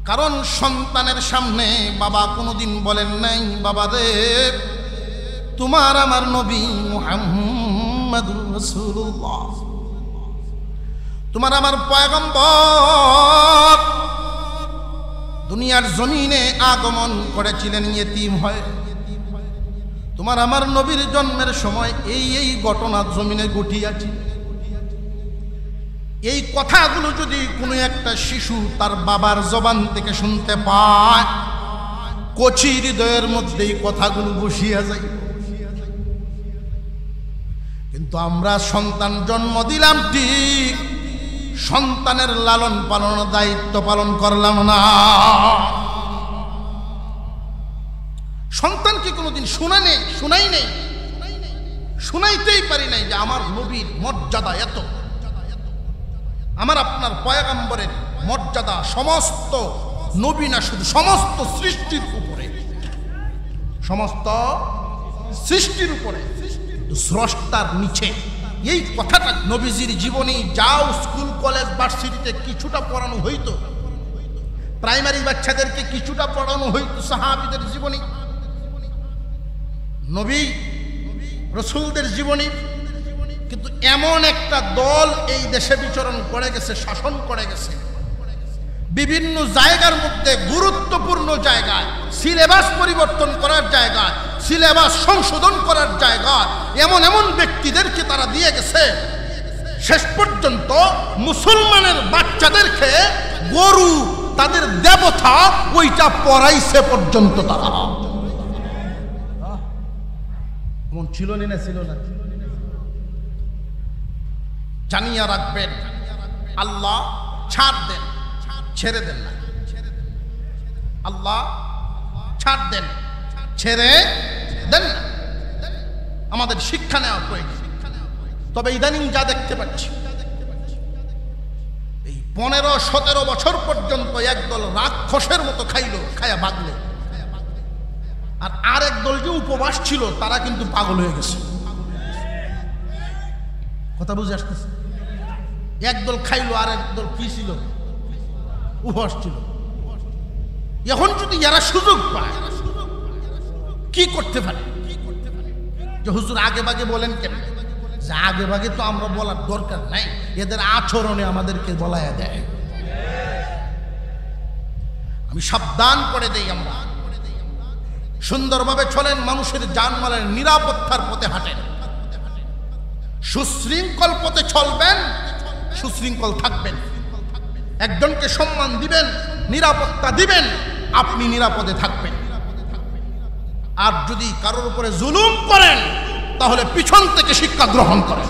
কারণ সন্তানের সামনে বাবা কোনোদিন বলেন নাই, বাবা রে তোমার আমার নবী মুহাম্মাদুর রাসূলুল্লাহ, তোমার আমার পয়গম্বর দুনিয়ার জমিনে আগমন করেছিলেন ইয়েতিম হয়ে। তোমার আমার নবীর জন্মের সময় এই ঘটনা জমিনে ঘটিয়াছে। এই কথাগুলো যদি কোনো একটা শিশু তার বাবার জবান থেকে শুনতে পায়, কচি হৃদয়ের মধ্যে এই কথাগুলো বসিয়া যায়। কিন্তু আমরা সন্তান জন্ম দিলাম ঠিক, সন্তানের লালন পালনের দায়িত্ব পালন করলাম না। সন্তানকে কোনোদিন শুনাই নেই, শুনাইতেই পারি নাই যে আমার নবীর মর্যাদা এত, আমার আপনার পয়গম্বরের মর্যাদা সমস্ত নবী না শুধু সমস্ত সৃষ্টির উপরে, সমস্ত সৃষ্টির উপরে, স্রষ্টার নিচে। এই কথাটা নবীজির জীবনী যাও স্কুল কলেজ ভার্সিটিতে কিছুটা পড়ানো হইতো, প্রাইমারি বাচ্চাদেরকে কিছুটা পড়ানো হইতো সাহাবীদের জীবনী, নবী রাসূলদের জীবনী। কিন্তু এমন একটা দল এই দেশে বিচরণ করে গেছে, শাসন করে গেছে, বিভিন্ন জায়গার মধ্যে গুরুত্বপূর্ণ জায়গায়, সিলেবাস পরিবর্তন করার জায়গায়, সিলেবাস সংশোধন করার জায়গায় এমন এমন ব্যক্তিদেরকে তারা দিয়ে গেছে, শেষ পর্যন্ত মুসলমানের বাচ্চাদেরকে গরু তাদের দেবতা ওইটা পড়াইছে পর্যন্ত। তারা এমন ছিল না, ছিল না? জানিয়া রাখবেন, আল্লাহ ছাড় দেন, ছেড়ে দেন না। আল্লাহ ছাড় দেন, ছেড়ে দেন না। আমাদের শিক্ষা নেওয়া প্রয়োজন। তবে ইদানিং যা দেখতে পাচ্ছি, এই 15-17 বছর পর্যন্ত একদল রাক্ষসের মতো খাইলো, খায়া ভাগলো, আর আরেক দল যে উপবাস ছিল তারা কিন্তু পাগল হয়ে গেছে। কথা বুঝে আসতেছে? একদল খাইলো, আর একদল কি ছিল? উপবাস ছিল। এখন যদি যারা সুযোগ পায় কি করতে পারে? যে হুজুর আগে ভাগে বলেন কেন? যে আগে ভাগে তো আমরা বলার দরকার নাই, এদের আচরণে আমাদেরকে বলায়া দেয়। আমি সাবধান করে দেই, আমরা সুন্দরভাবে চলেন, মানুষের জানমালের নিরাপত্তার পথে হাঁটেন, সুশৃঙ্খল পথে চলবেন, সুশৃঙ্খল থাকবেন, একজনকে সম্মান দিবেন, নিরাপত্তা দিবেন, আপনি নিরাপদে থাকবেন। আর যদি কারোর উপরে জুলুম করেন তাহলে পিছন থেকে শিক্ষা গ্রহণ করেন।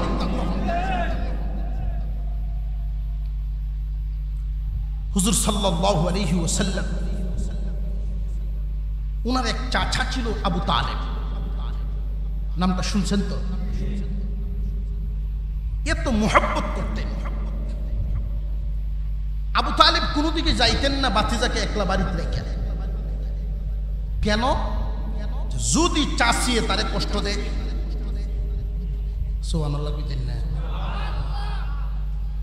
হুজুর সাল্লাল্লাহু আলাইহি ওয়াসাল্লাম, ওনার এক চাচা ছিল আবু তালেব, নামটা শুনছেন তো? এত মুহাব্বত করতেন। আবু তালেব কোনো দিকে যাইতেন না বাতিজাকে একলা বাড়িতে রেখে। কেন? যদি চাষিয়ে তারে কষ্ট দেয়। সুবহানাল্লাহ, বুঝতেন না?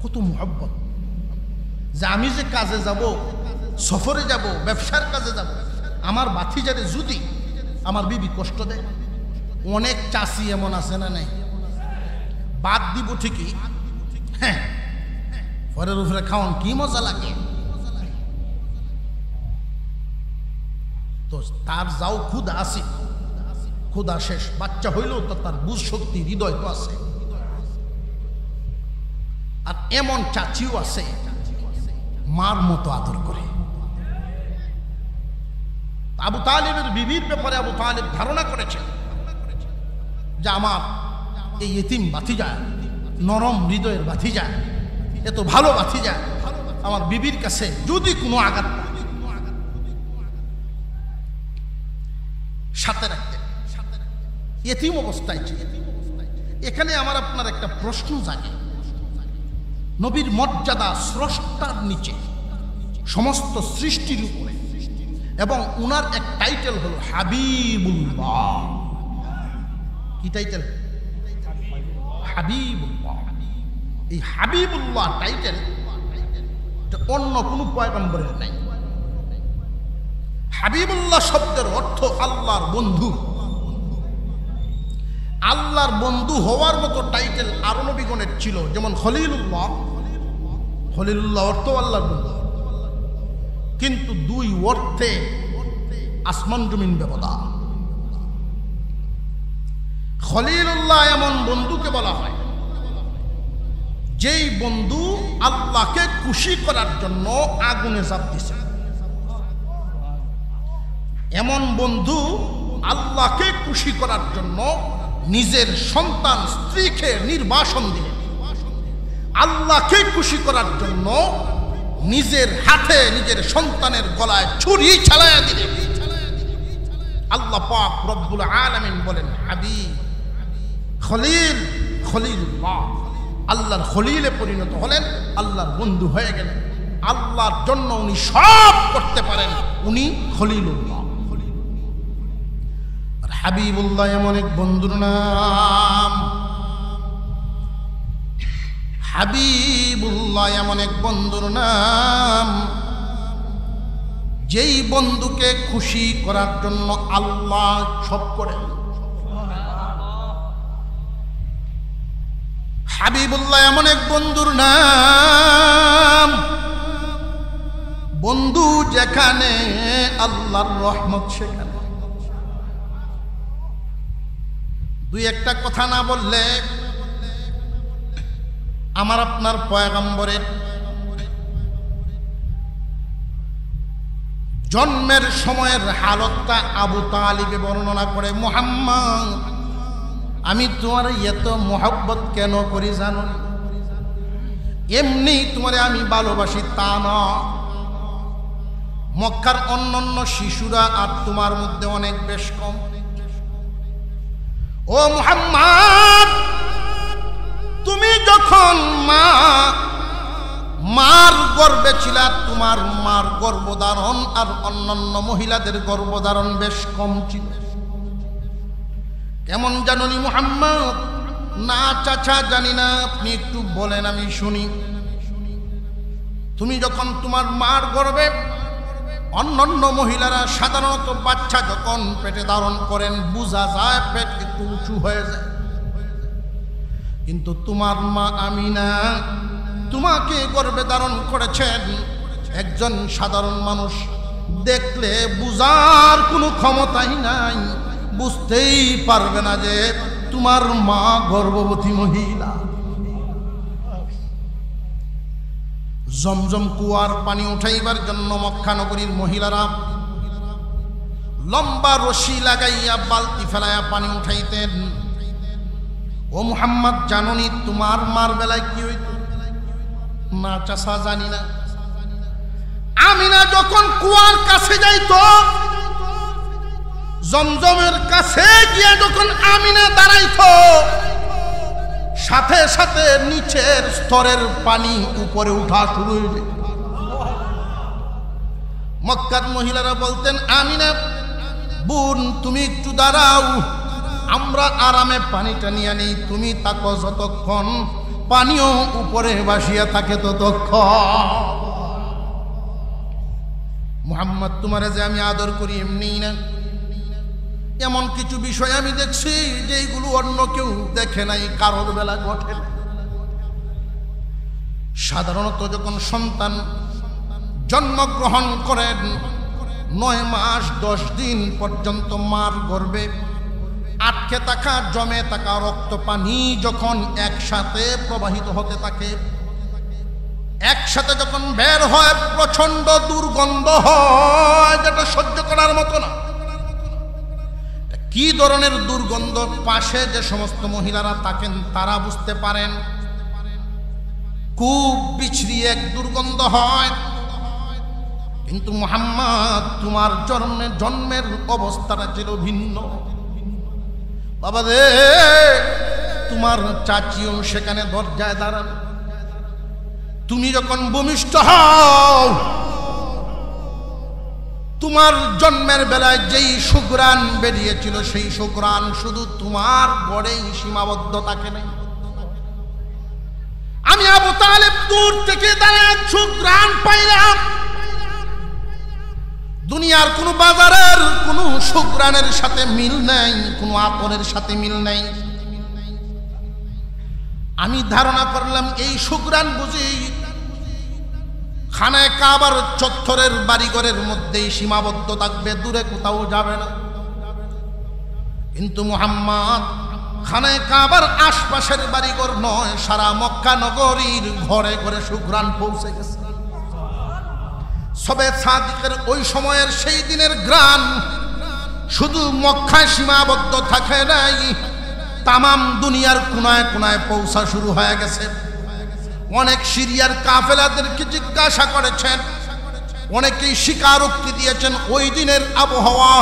কত মুহাব্বত, যে আমি যে কাজে যাব, সফরে যাব, ব্যবসার কাজে যাব, আমার বাতিজারে যদি আমার বিবি কষ্ট দেয়। অনেক চাষি এমন আছে না নাই? বাদ দিব ঠিকই, হ্যাঁ, পরের উপরে খাওয়ান কি মজা লাগে। তো তার যাও ক্ষুধা আছে, ক্ষুধা শেষ, বাচ্চা হইলেও তো তার বুঝ শক্তি, হৃদয় তো আছে। আর এমন চাচিও আছে মার মতো আদর করে। আবু তালিবের বিবির ব্যাপারে আবু তালিব ধারণা করেছেন যে আমার এই ইতিম ভাতিজা, নরম হৃদয়ের ভাতিজা, এত ভালো ভাতিজা, আমার বিবির কাছে যদি কোনো আঘাত সাথে রাখতে, ইতিম অবস্থায় ছিল। এখানে আমার আপনার একটা প্রশ্ন জাগে, নবীর মর্যাদা স্রষ্টার নিচে, সমস্ত সৃষ্টির উপরে, এবং উনার এক টাইটেল হলো হাবিবুল্লাহ। কি টাইটেল? হাবিবুল্লাহ। এই হাবিবুল্লাহ টাইটেল অন্য কোনো পয়গম্বরের নাই। হাবিবুল্লাহ শব্দের অর্থ আল্লাহর বন্ধু। আল্লাহর বন্ধু হওয়ার মতো টাইটেল আরো নবীগণের ছিল, যেমন খলিলুল্লাহ। খলিলুল্লাহ অর্থ আল্লাহর বন্ধু, কিন্তু দুই অর্থে আসমান জমিন ব্যবধান। খলিলুল্লাহ এমন বন্ধুকে বলা হয় যেই বন্ধু আল্লাহকে খুশি করার জন্য আগুনে ঝাঁপ দিছে। এমন বন্ধু আল্লাহকে খুশি করার জন্য নিজের সন্তান স্ত্রীকে নির্বাসন দিলেন। আল্লাহকে খুশি করার জন্য নিজের হাতে নিজের সন্তানের গলায় ছুরি চালায়া দিলেন। আল্লাহ পাক রব্বুল আলামিন বলেন হাবিব, খলিল, খলিলুল্লাহ। আল্লাহর খলিলে পরিণত হলেন, আল্লাহর বন্ধু হয়ে গেলেন। আল্লাহর জন্য উনি সব করতে পারেন, উনি খলিলুল্লাহ। আর হাবিবুল্লাহ এমন এক বন্ধুর নাম। হাবিবুল্লাহ এমন এক বন্ধুর নাম যেই বন্ধুকে খুশি করার জন্য আল্লাহ সব করেন। হাবিবুল্লাহ এমন এক বন্ধুর নাম, বন্ধু যেখানে আল্লাহর রহমত সেখানে। দুই একটা কথা না বললে আমার আপনার পয়গম্বরের জন্মের সময়ের হালতটা আবু তালিবে বর্ণনা করে, মুহাম্মদ আমি তোমার এত মোহাব্বত কেন করি জানো? এমনি তোমারে আমি ভালোবাসি তা না, মক্কার অন্যান্য শিশুরা আর তোমার মধ্যে অনেক বেশ কম। ও মুহাম্মদ, তুমি যখন মার গর্ভে ছিলা, তোমার মার গর্ভধারণ আর অন্যান্য মহিলাদের গর্ভধারণ বেশ কম ছিল। কেমন জানি মুহাম্মদ? না চাচা জানি না, আপনি একটু বলেন আমি শুনি। তুমি যখন তোমার মার গর্ভে, অন্যান্য মহিলারা সাধারণত বাচ্চা যখন পেটে ধারণ করেন বোঝা যায় পেট একটু উঁচু হয়ে যায়, কিন্তু তোমার মা আমিনা তোমাকে গর্ভে ধারণ করেছেন একজন সাধারণ মানুষ দেখলে বুঝার কোনো ক্ষমতাই নাই, বুঝতেই পারবে না যে তোমার মা গর্ভবতী মহিলা। জমজম কুয়ার পানি উঠাইবার জন্য মক্কা নগরীর মহিলারা লম্বা রশি লাগাইয়া বালতি ফেলাইয়া পানি উঠাইতেন। ও মুহাম্মদ, জাননি তোমার মার বেলায় কি হইত? না চাচা জানি না। আমিনা যখন কুয়ার কাছে যাইত, জমজমের কাছে গিয়ে যখন আমিনা দাঁড়াইত, সাথে সাথে নিচের স্তরের পানি উপরে উঠা শুরু হয়ে যেত। মক্কার মহিলারা বলতেন, আমিনা বোন তুমি একটু দাঁড়াও, আমরা আরামে পানিটা নিয়ে নেই, তুমি তাকো যতক্ষণ, পানিও উপরে ভাসিয়া থাকে ততক্ষণ। মুহাম্মদ তোমারে যে আমি আদর করি এমনি না, এমন কিছু বিষয় আমি দেখছি যেগুলো অন্য কেউ দেখে নাই, কারোর বেলা ঘটে না। সাধারণত যখন সন্তান জন্মগ্রহণ করেন 9 মাস 10 দিন পর্যন্ত মার গর্ভে আটকে থাকা জমে থাকা রক্ত পানি যখন একসাথে প্রবাহিত হতে থাকে, একসাথে যখন বের হয় প্রচন্ড দুর্গন্ধ হয়, যেটা সহ্য করার মতো না। কি ধরনের দুর্গন্ধ, পাশে যে সমস্ত মহিলারা থাকেন তারা বুঝতে পারেন। খুব বিচ্ছিরি এক দুর্গন্ধ হয়। কিন্তু মুহাম্মদ, তোমার জন্মের অবস্থাটা ছিল ভিন্ন। বাবা রে, তোমার চাচিও সেখানে দরজায় দাঁড়ানো। তুমি যখন ভূমিষ্ঠ হও, তোমার জন্মের বেলায় যেই সুঘ্রাণ বেরিয়েছিল সেই সুঘ্রাণ শুধু তোমার ঘরেই সীমাবদ্ধ থাকে নাই। আমি আবু তালেব দূর থেকে দাঁড়ায় সুঘ্রাণ পাইলাম। দুনিয়ার কোন বাজারের কোন সুঘ্রাণের সাথে মিল নাই, কোন আতরের সাথে মিল নাই। আমি ধারণা করলাম এই সুঘ্রাণ বুঝি খানায় কাবার চত্বরের বাড়িঘরের মধ্যেই সীমাবদ্ধ থাকবে, দূরে কোথাও যাবে না। কিন্তু মুহাম্মদ খানায় কাবার আশপাশের বাড়িঘর নয়, সারা মক্কা নগরীর ঘরে ঘরে সুঘ্রাণ পৌঁছে গেছে। সবে সাদিকের ওই সময়ের সেই দিনের গ্রাম শুধু মক্কায় সীমাবদ্ধ থাকে নাই, তামাম দুনিয়ার কোনায় কোনায় পৌঁছা শুরু হয়ে গেছে। অনেক সিরিয়ার কাফেলাদেরকে জিজ্ঞাসা করেছেন, অনেকেই স্বীকারোক্তি দিয়েছেন ওই দিনের আবহাওয়া,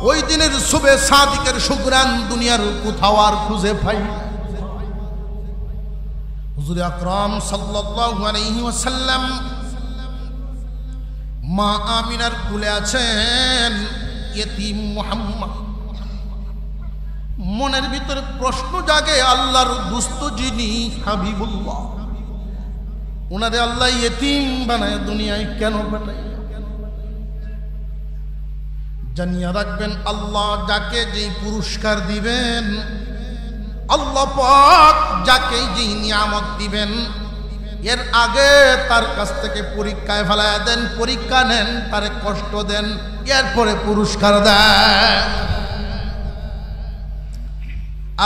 ওই দিনের শুবে সাদিকের সুঘ্রাণ দুনিয়ার কোথাও আর খুঁজে পাই না। হুজুর আকরাম সাল্লাল্লাহু আলাইহি ওয়াসাল্লাম মা আমিনার কুলে আছেন ইয়েতিম মুহাম্মদ। মনের ভিতরে প্রশ্ন জাগে, আল্লাহর দুস্ত যিনি হাবিবুল্লাহ, ওনারে আল্লাহ ইয়েতিম বানায় দুনিয়ায় কেন বানায়? জানিয়ে রাখবেন, আল্লাহ যাকে যেই পুরস্কার দিবেন, আল্লাহ পাক যাকে যেই নিয়ামত দিবেন, এর আগে তার কাছ থেকে পরীক্ষায় ফেলায় দেন, পরীক্ষা নেন, তারে কষ্ট দেন, এরপরে পুরস্কার দেন।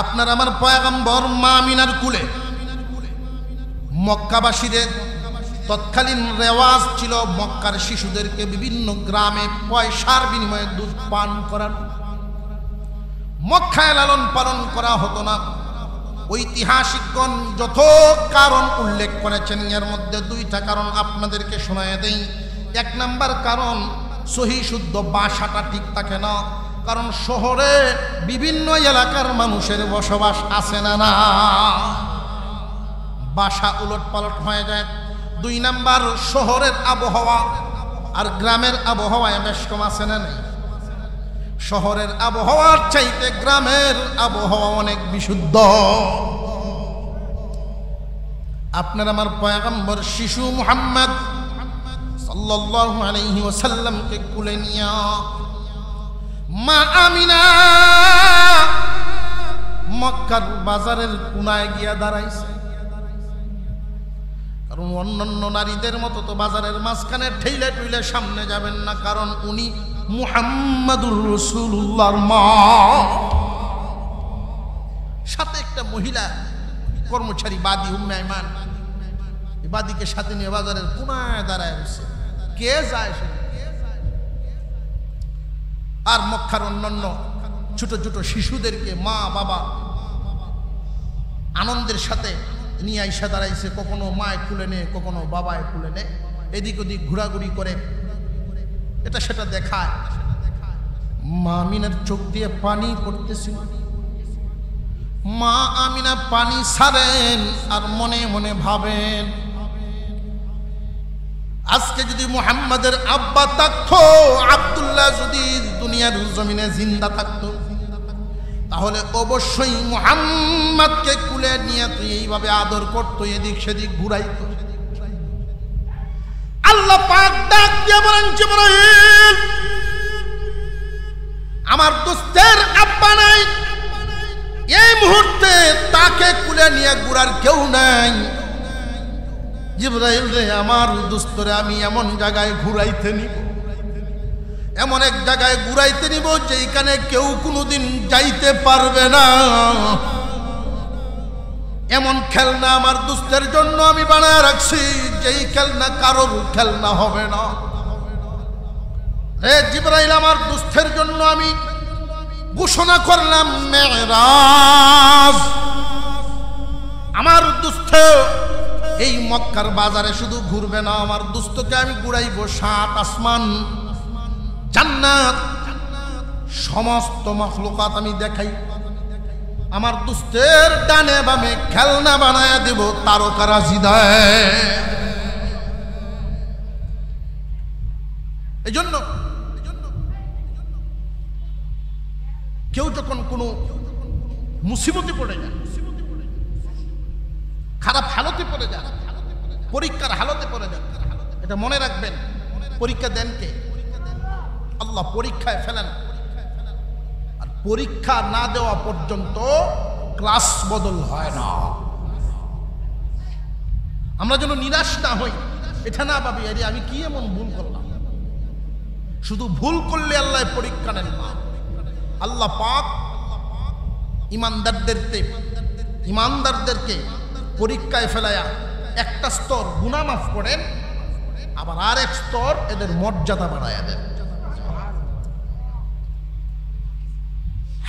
আপনার আমার পয়গম্বর মা আমিনার কুলে মক্কাবাসীদের তৎকালীন রেওয়াজ ছিল মক্কার শিশুদেরকে বিভিন্ন গ্রামে পয়সার বিনিময়ে দুধ পান করানো। মক্কায় লালন পালন করা হতো না। ঐতিহাসিকগণ যত কারণ উল্লেখ করেছেন, এর মধ্যে 2টা কারণ আপনাদেরকে শোনায় দেই। 1 নাম্বার কারণ, সহি শুদ্ধ ভাষাটা ঠিক থাকে না, কারণ শহরে বিভিন্ন এলাকার মানুষের বসবাস আছে না, না ভাষা উলট পালট হয়ে যায়। 2 নাম্বার, শহরের আবহাওয়া আর গ্রামের আবহাওয়ায় বেশ কম আছে না নেই? শহরের আবহাওয়ার চাইতে গ্রামের আবহাওয়া অনেক বিশুদ্ধ। আপনার আমার পয়গম্বর শিশু মুহাম্মদ সাল্লাল্লাহু আলাইহি ওয়াসাল্লামকে কুলে নিয়া মা আমিনা মক্কার বাজারের কোনায় গিয়া দাঁড়াইছে। কারণ অন্যান্য নারীদের মতো তো বাজারের মাঝখানে ঠেলে টুইলে সামনে যাবেন না, কারণ উনি মুহাম্মাদুর রাসূলুল্লাহর মা। সাথে একটা মহিলা কর্মচারী বাদী উম্মে আইমান, এই বাদীকে সাথে নিয়ে বাজারের কোনায় দাঁড়ায় রয়েছে। কে যায় সে? আর মক্কার অন্যান্য ছোট ছোট শিশুদেরকে মা বাবা আনন্দের সাথে নিয়ে আইসা দাঁড়াইছে। কখনো মায় খুলে নেয়, কখনো বাবায় খুলে নেয়, এদিক ওদিক ঘোরাঘুরি করে, এটা সেটা দেখায়। মা আমিনার চোখ দিয়ে পানি পড়তেছিল। মা আমিনা পানি ছাড়েন আর মনে মনে ভাবেন, আজকে যদি মুহাম্মাদের আব্বা থাকতো, আব্দুল্লাহ যদি দুনিয়ার জমিনে জিন্দা থাকতো, তাহলে অবশ্যই মুহাম্মাদকে কুলে নিয়ে তুই এইভাবে আদর করতো, এদিক সেদিক ঘুরাইতো। আল্লাহ পাক ডাক দিয়ে বলেন, জিবরাইল, আমার দোস্তের আব্বা নাই, এই মুহূর্তে তাকে কুলে নিয়ে ঘুরার কেউ নাই। জিবরাইল রে, আমার দোস্তরে আমি এমন জায়গায় ঘুরাইতে নিব, এমন এক জায়গায় ঘুরাইতে নিব যেখানে কেউ কোনোদিন যাইতে পারবে না। এমন খেলনা আমার দুস্থের জন্য আমি বানায় রাখছি, যেই খেলনা কারোর খেলনা হবে না। রে জিবরাইল, আমার দুস্থের জন্য আমি ঘোষণা করলাম মেরাজ। আমার দুস্থ এই মক্কার বাজারে শুধু ঘুরবে না, আমার দুস্থকে আমি ঘুরাইব 7 আসমান, জান্নাত, সমস্ত মাখলুকাত আমি দেখাই। আমার দুস্থের ডানে বামে খেলনা বানায়া দেব তারকারাজি দেয়। এই জন্য কেউ যখন কোনো মুসিবতে পড়ে যায়, খারাপ হালতে পড়ে যায়, পরীক্ষার হালতে পড়ে যায়, এটা মনে রাখবেন, পরীক্ষা দেন কে? আল্লাহ পরীক্ষায় ফেলেন। আর পরীক্ষা না দেওয়া পর্যন্ত ক্লাস বদল হয় না। আমরা যেন নিরাশ না হই, এটা না ভাবি আরে আমি কি এমন ভুল করলাম। শুধু ভুল করলে আল্লাহ পরীক্ষা নেন না। আল্লাহ পাক ইমানদারদেরকে পরীক্ষায় ফেলায়া একটা স্তর গুনাহ মাফ করেন, আবার আরেক স্তর এদের মর্যাদা বাড়ায়া দেন।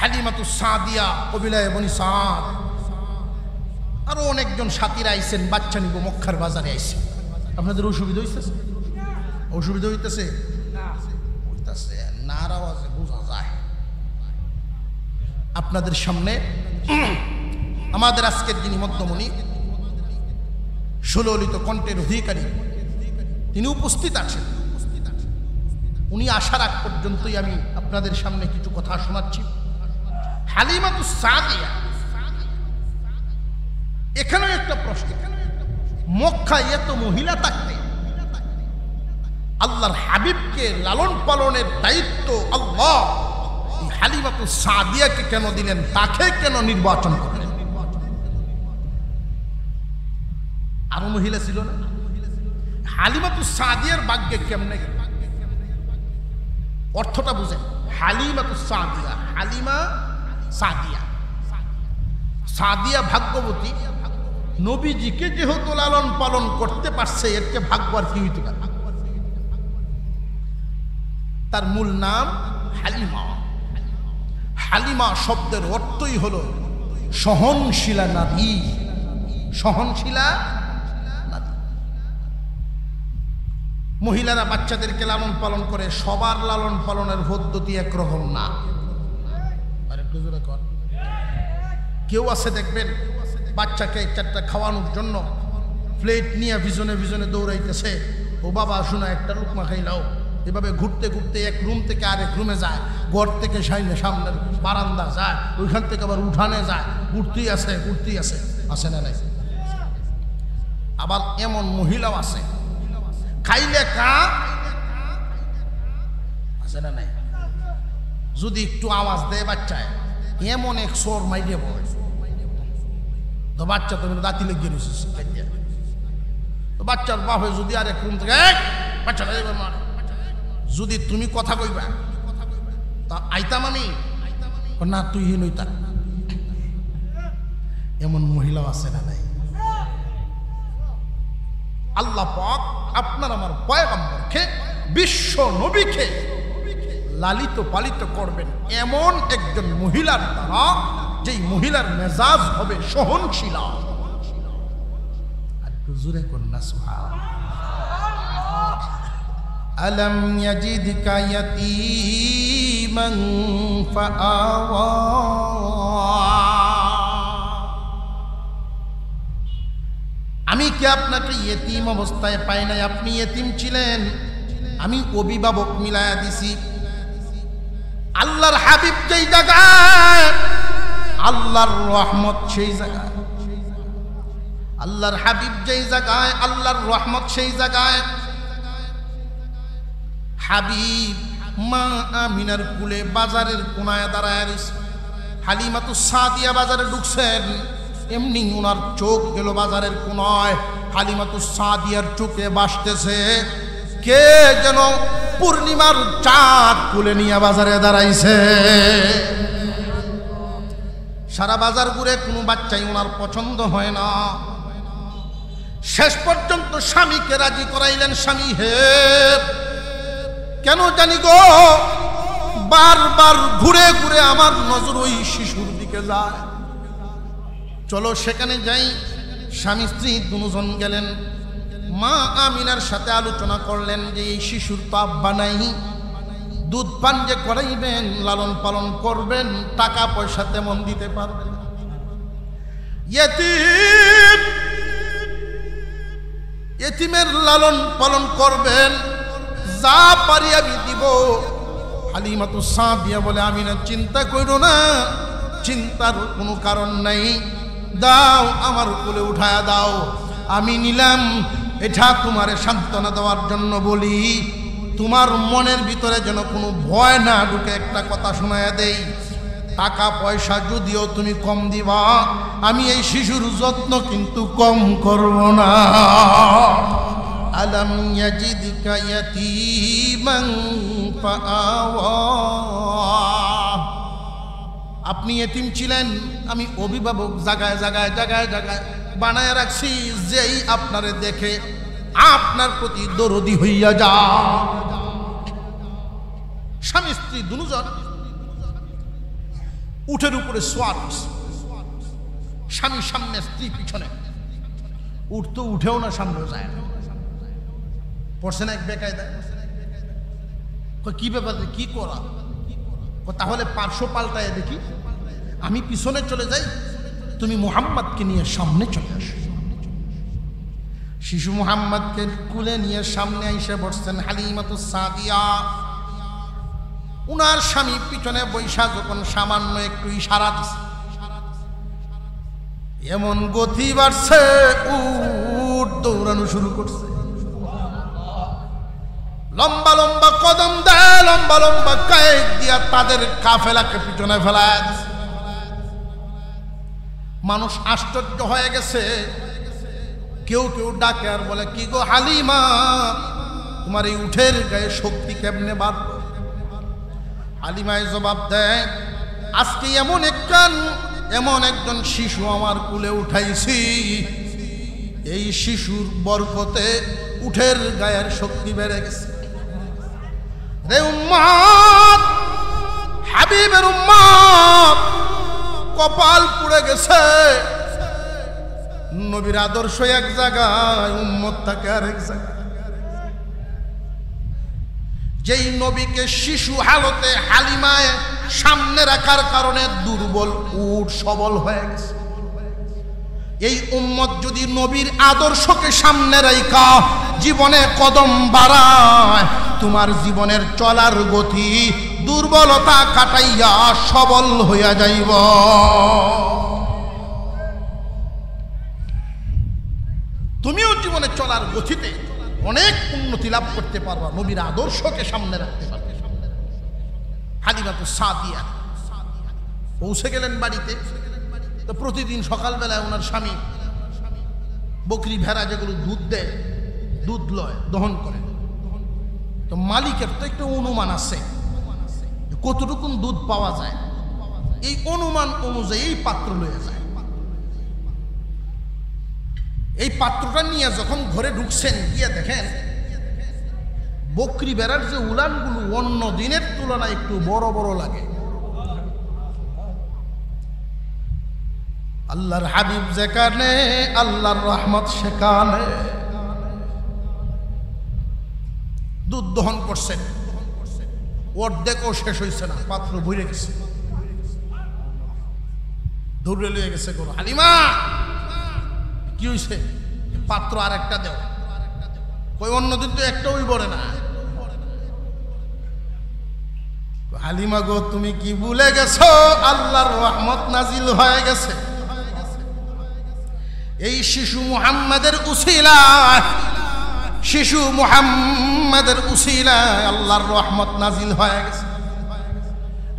হালিমাতুস সাদিয়া কবিলায়ে বনি সাদ, আরো অনেকজন সাথীরা আইছেন, বাচ্চা নিব মক্কার বাজারে আইছেন। আপনাদের অসুবিধা হইতেছে? অসুবিধা হইতেছে? নার আওয়াজে বোঝা যায়। আপনাদের সামনে আমাদের আজকের যিনি মধ্যমণি, সুললিত কণ্ঠের অধিকারী, তিনি উপস্থিত আছেন। উনি আসার আগ পর্যন্তই আমি আপনাদের সামনে কিছু কথা শোনাচ্ছি। হালিমাতুস সাদিয়া, এখানেও একটা প্রশ্ন, মক্কায় এত মহিলা থাকতে আল্লাহর হাবিবকে লালন পালনের দায়িত্ব আল্লাহ এই হালিমাতুস সাদিয়াকে কেন দিলেন? তাকে কেন নির্বাচন করলেন? আরো মহিলা ছিল না? হালিমাতুস সাদিয়ার ভাগ্যে কেমনে? অর্থটা বুঝেন। হালিমাতুস সাদিয়া, হালিমা সাদিয়া, সাদিয়া ভাগ্যবতী। নবীজিকে যেহেতু লালন পালন করতে পারছে, এর চেয়ে ভাগ্য আর কি হইতে পারে? তার মূল নাম হালিমা। হালিমা শব্দের অর্থই হলো সহনশীলা নারী। সহনশীলা নারী। মহিলারা বাচ্চাদেরকে লালন পালন করে, সবার লালন পালনের পদ্ধতি একরকম না। কেউ আছে দেখবেন বাচ্চাকে 4টা খাওয়ানোর জন্য প্লেট নিয়ে পিছনে পিছনে দৌড়াইতেছে, ও বাবা শোনা একটা লুকমা খাইলাও। এভাবে ঘুরতে ঘুরতে এক রুম থেকে আরেক রুমে যায়, ঘর থেকে সামনের বারান্দা যায়, ওইখান থেকে আবার উঠানে যায়, ঘুরতেই আছে আছে না নাই? আবার এমন মহিলাও আছে খাইলে কা আছে না নাই? যদি একটু আওয়াজ দেয় বাচ্চায়, এমন এক সোর মাইরে পড়ে, তো বাচ্চা তো দাঁতি লেগে রয়েছে। তো বাচ্চার বাপে যদি আরেক রুম থেকে বাচ্চা মারে, যদি তুমি কথা কইবা তা আইতাম আমি না, তুই হিনইতা। এমন মহিলাও আছে না নাই? আল্লাহ পাক আপনার আমার পয়গম্বরকে, বিশ্ব নবীকে লালিত পালিত করবেন এমন একজন মহিলার দ্বারা, যেই মহিলার মেজাজ হবে সহনশীলা। আর একটু জোরে কন্যা সুবহানাল্লাহ। আলম ইয়াজিদকা ইয়াতীমান ফাআওয়া, আমি কি আপনাকে ইয়েতিম অবস্থায় পাই নাই? আপনি ইয়েতিম ছিলেন, আমি অভিভাবক মিলায়া দিছি। আল্লাহর হাবিব যেই জায়গায়, আল্লাহর রহমত সেই জায়গায়। আল্লাহর হাবিব যেই জায়গায়, আল্লাহর রহমত সেই জায়গায়। হাবিব মা আমিনার কুলে বাজারের কোনায় দাঁড়ায় রয়েছে। হালিমাতুস সাদিয়া বাজারে ঢুকছেন, এমনি ওনার চোখ গেল বাজারের কোনায়। হালিমাতুস সাদিয়ার চোখে বাসতেছে কে যেন পূর্ণিমার চাঁদ কুলে নিয়ে বাজারে দাঁড়াইছে। সারা বাজার ঘুরে কোনো বাচ্চাই ওনার পছন্দ হয় না। শেষ পর্যন্ত স্বামীকে রাজি করাইলেন। স্বামী হে, কেন জানি গো বারবার ঘুরে ঘুরে আমার নজর ওই শিশুর দিকে যায়, চলো সেখানে যাই। স্বামী স্ত্রী দুজন গেলেন। মা আমিনার সাথে আলোচনা করলেন যে এই শিশুর তো আব্বা নাই, দুধ পান যে করাইবেন, লালন পালন করবেন, টাকা পয়সা তেমন দিতে পারবেন। এতিমের লালন পালন করবেন, যা পারি আমি দিব। হালিমাতু সাদিয়া বলে, আমিনা চিন্তা করো না, চিন্তার কোনো কারণ নাই, দাও আমার কোলে উঠায়া দাও, আমি নিলাম। এটা তোমারে সান্ত্বনা দেওয়ার জন্য বলি, তোমার মনের ভিতরে যেন কোনো ভয় না ঢুকে। একটা কথা শোনায়া দেই, টাকা পয়সা যদিও তুমি কম দিবা, আমি এই শিশুর যত্ন কিন্তু কম করব না। আলাম ইয়াজিদকা ইয়াতীমান ফাআওয়া, আপনি এতিম ছিলেন, আমি অভিভাবক জায়গায় জায়গায় জায়গায় জায়গায় বানায় রাখছি, যেই আপনারে দেখে আপনার প্রতি দরদি হইয়া যা। স্বামী স্ত্রী দুজন উঠের উপরে সোয়ার, স্বামী সামনে স্ত্রী পিছনে। উঠতো উঠেও না, সামনেও যায় না। পড়ছে না এক বেকায়দা। কি ব্যাপার, কি করা? তাহলে পার্শ্ব পাল্টায় দেখি, আমি পিছনে চলে যাই, তুমি মুহাম্মদকে নিয়ে সামনে চলে আসো। শিশু মুহাম্মদকে কুলে নিয়ে সামনে এসে বসছেন হালিমাতু সাদিয়া। উনার স্বামী পিছনে বৈশা যখন সামান্য একটু ইশারা দিছে, এমন গতি বাড়ছে, উট দৌড়ানো শুরু করছে। লম্বা লম্বা কদম দেয়, লম্বা লম্বা কায়েক দিয়া তাদের কাফেলাকে পিছনে ফেলায়। মানুষ আশ্চর্য হয়ে গেছে। কেউ কেউ ডাকে আর বলে, কি গো হালিমা, তোমার এই উঠের গায়ে শক্তি কেমনে বাড়লো? হালিমায় জবাব দেয়, আজকে এমন একজন শিশু আমার কুলে উঠাইছি, এই শিশুর বরকতে উঠের গায়ের শক্তি বেড়ে গেছে। রে উম্মত, হাবিবের উম্মত, কপাল পুড়ে গেছে। নবীর আদর্শ এক জায়গায়, উম্মত থাকে আরেক জায়গায়। যেই নবীকে শিশু হালতে হালিমায় সামনে রাখার কারণে দুর্বল উট সবল হয়ে গেছে, এই উম্মত যদি নবীর আদর্শকে সামনে রাখা জীবনে কদম বাড়ায়, তোমার জীবনের চলার গতি দুর্বলতা কাটাইয়া সবল হইয়া যাইব। তুমিও জীবনে চলার গতিতে অনেক উন্নতি লাভ করতে পারবা, নবীর আদর্শকে সামনে রাখতে পারবে। হালিমাতু সাদিয়া পৌঁছে গেলেন বাড়িতে। তো প্রতিদিন সকালবেলায় ওনার স্বামী বকরি ভেড়া যেগুলো দুধ দেয়, দুধ লয়, দহন করে। তো মালিকের তো একটা অনুমান আছে কতটুকু দুধ পাওয়া যায়, এই অনুমান অনুযায়ী এই পাত্র লয়ে যায়। এই পাত্রটা নিয়ে যখন ঘরে ঢুকছেন, গিয়ে দেখেন বকরি বেড়ার যে উলানগুলো অন্য দিনের তুলনায় একটু বড় বড় লাগে। আল্লাহর হাবিব যেখানে, আল্লাহর রহমত সেখানে। দুধ দহন করছেন, অর্ধেকও শেষ হয়েছে না, পাত্র ভরে গেছে। দৌড়ে লয়ে গেছে গরু, হালিমা কি হয়েছে? পাত্র আর একটা দেও। কই অন্যদিন তো একটা ওই বড়ে না। হালিমা গো, তুমি কি ভুলে গেছো আল্লাহর রহমত নাজিল হয়ে গেছে? এই শিশু মুহাম্মাদের উসিলায়, শিশু মুহাম্মাদের উসিলায় আল্লাহর রহমত নাজিল হয়ে গেছে।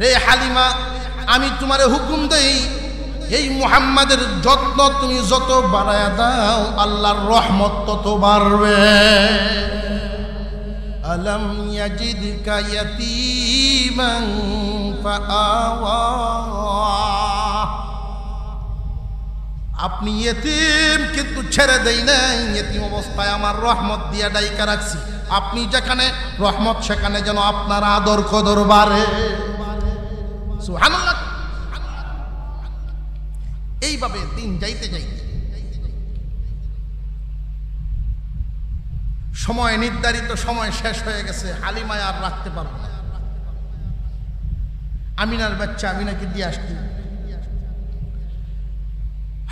রে হালিমা, আমি তোমারে হুকুম দেই, এই মুহাম্মাদের যত্ন তুমি যত বাড়ায়া দাও, আল্লাহর রহমত তত বাড়বে। আলম ইয়াজিদকা ইয়াতীমান ফাআওয়া, আপনি ইয়েতিম কিন্তু ছেড়ে দেই নাই, ইয়েতিম অবস্থায় আমার রহমত দিয়া ডাইকা রাখছি। আপনি যেখানে রহমত সেখানে যেন আপনার আদর কদর বাড়ে। সুবহানাল্লাহ। এইভাবে দিন যাইতে যাইতে সময়, নির্ধারিত সময় শেষ হয়ে গেছে। হালিমায় আর রাখতে পারবো না। আমিনার বাচ্চা আমিনাকে দিয়ে আসছি।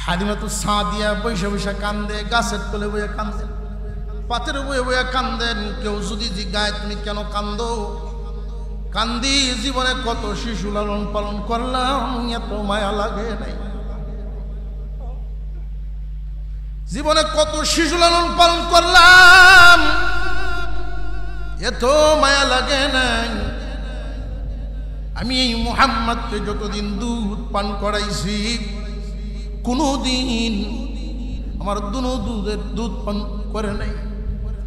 হালিমাতুস সাদিয়া বৈশা বৈশা কান্দে, গাছের তলে বইয়া কান্দে, পাতের বইয়া বইয়া কান্দেন। কেউ যদি জিজ্ঞায় তুমি কেন কান্দো? কান্দি, জীবনে কত শিশু লালন পালন করলাম, এত মায়া লাগে নাই। জীবনে কত শিশু লালন পালন করলাম, এত মায়া লাগে নাই। আমি এই মুহাম্মদকে যতদিন দুধ পান করাইছি, কোনদিন আমার দুনো দুধের দুধ পান করে নাই।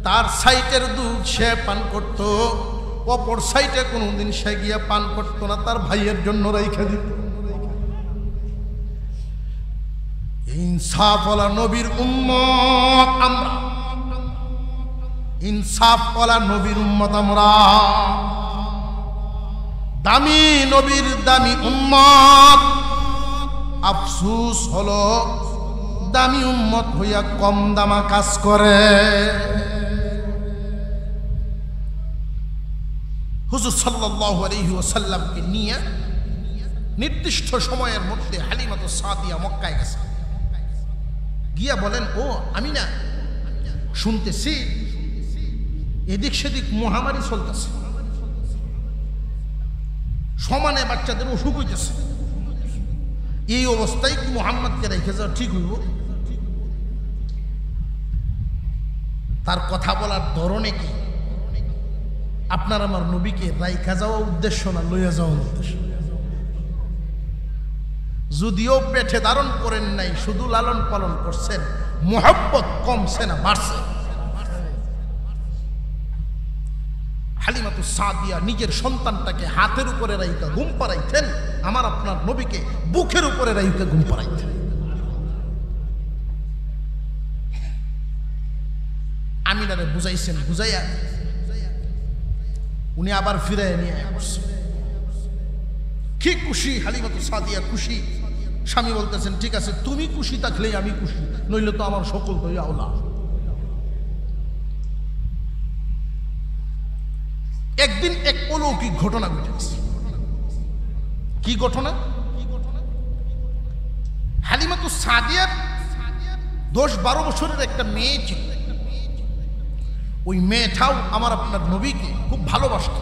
তার সাইটের দুধ সে পান করত, অপর সাইটে কোনদিন সে গিয়া পান করতো না, তার ভাইয়ের জন্য রাইখা দিত। ইনসাফওয়ালা নবীর উম্মত আমরা, ইনসাফওয়ালা নবীর উম্মত আমরা, দামি নবীর দামি উম্মত। আফসোস হলো দামি উম্মত হইয়া কম দামা কাজ করে। হুজুর সাল্লাল্লাহু আলাইহি ওয়াসাল্লামকে নিয়ে নির্দিষ্ট সময়ের মধ্যে হালিমাতুস সাদিয়া মক্কায় গেছে। গিয়া বলেন, ও আমিনা, শুনতেছি এদিক সেদিক মহামারী চলতেছে, সমানে বাচ্চাদের অসুখ হইতেছে। এই অবস্থায় কি মুহাম্মদকে রেখে যাওয়া ঠিক হইব? তার কথা বলার ধরনে কি আপনার আমার নবীকে রাইখা যাওয়া উদ্দেশ্য না লইয়া যাওয়ার উদ্দেশ্য? যদিও পেটে ধারণ করেন নাই, শুধু লালন পালন করছেন, মোহাব্বত কমছে না বাড়ছে। হালিমাতুস সাদিয়া নিজের সন্তানটাকে হাতের উপরে রাইখা ঘুম পাড়াইতেন, আমার আপনার নবীকে বুকের উপরে রাইখা ঘুম পাড়াইতেন। আমিনারে বুঝাইছেন, বুঝাইয়া উনি আবার ফিরে নিয়ে আসছেন। কি খুশি হালিমাতুস সাদিয়া, খুশি। স্বামী বলতেছেন, ঠিক আছে, তুমি খুশি থাকলেই আমি খুশি, নইলে তো আমার সকল তো আওলা। একদিন এক অলৌকিক ঘটনা ঘটেছে। কি ঘটনা? হালিমাতুস সাদিয়ার 10-12 বছরের একটা মেয়ে ছিল। ওই মেয়েটাও আমার আপনার নবীকে খুব ভালোবাসত।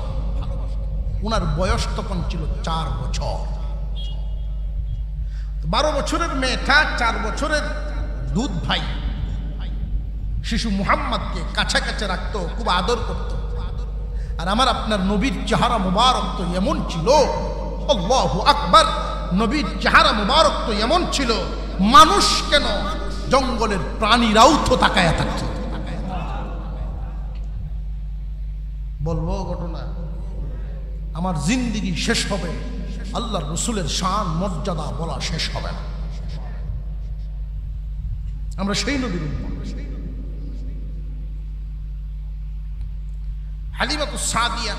ওনার বয়স তখন ছিল 4 বছর। 12 বছরের মেয়েটা 4 বছরের দুধ ভাই শিশু মুহাম্মদকে কাছে কাছে রাখত, খুব আদর করত। আর আমার আপনার নবীর চেহারা মুবারক তো এমন ছিল, আল্লাহু আকবার, নবীর চেহারা মুবারক তো এমন ছিল, মানুষ কেন জঙ্গলের প্রাণীরাও তো তাকায়া থাকত। বলবো ঘটনা, আমার জিন্দেগি শেষ হবে, আল্লাহর রসুলের শান মর্যাদা বলা শেষ হবে না। আমরা সেই নবীর উম্মত। হালিমাতুস সাদিয়া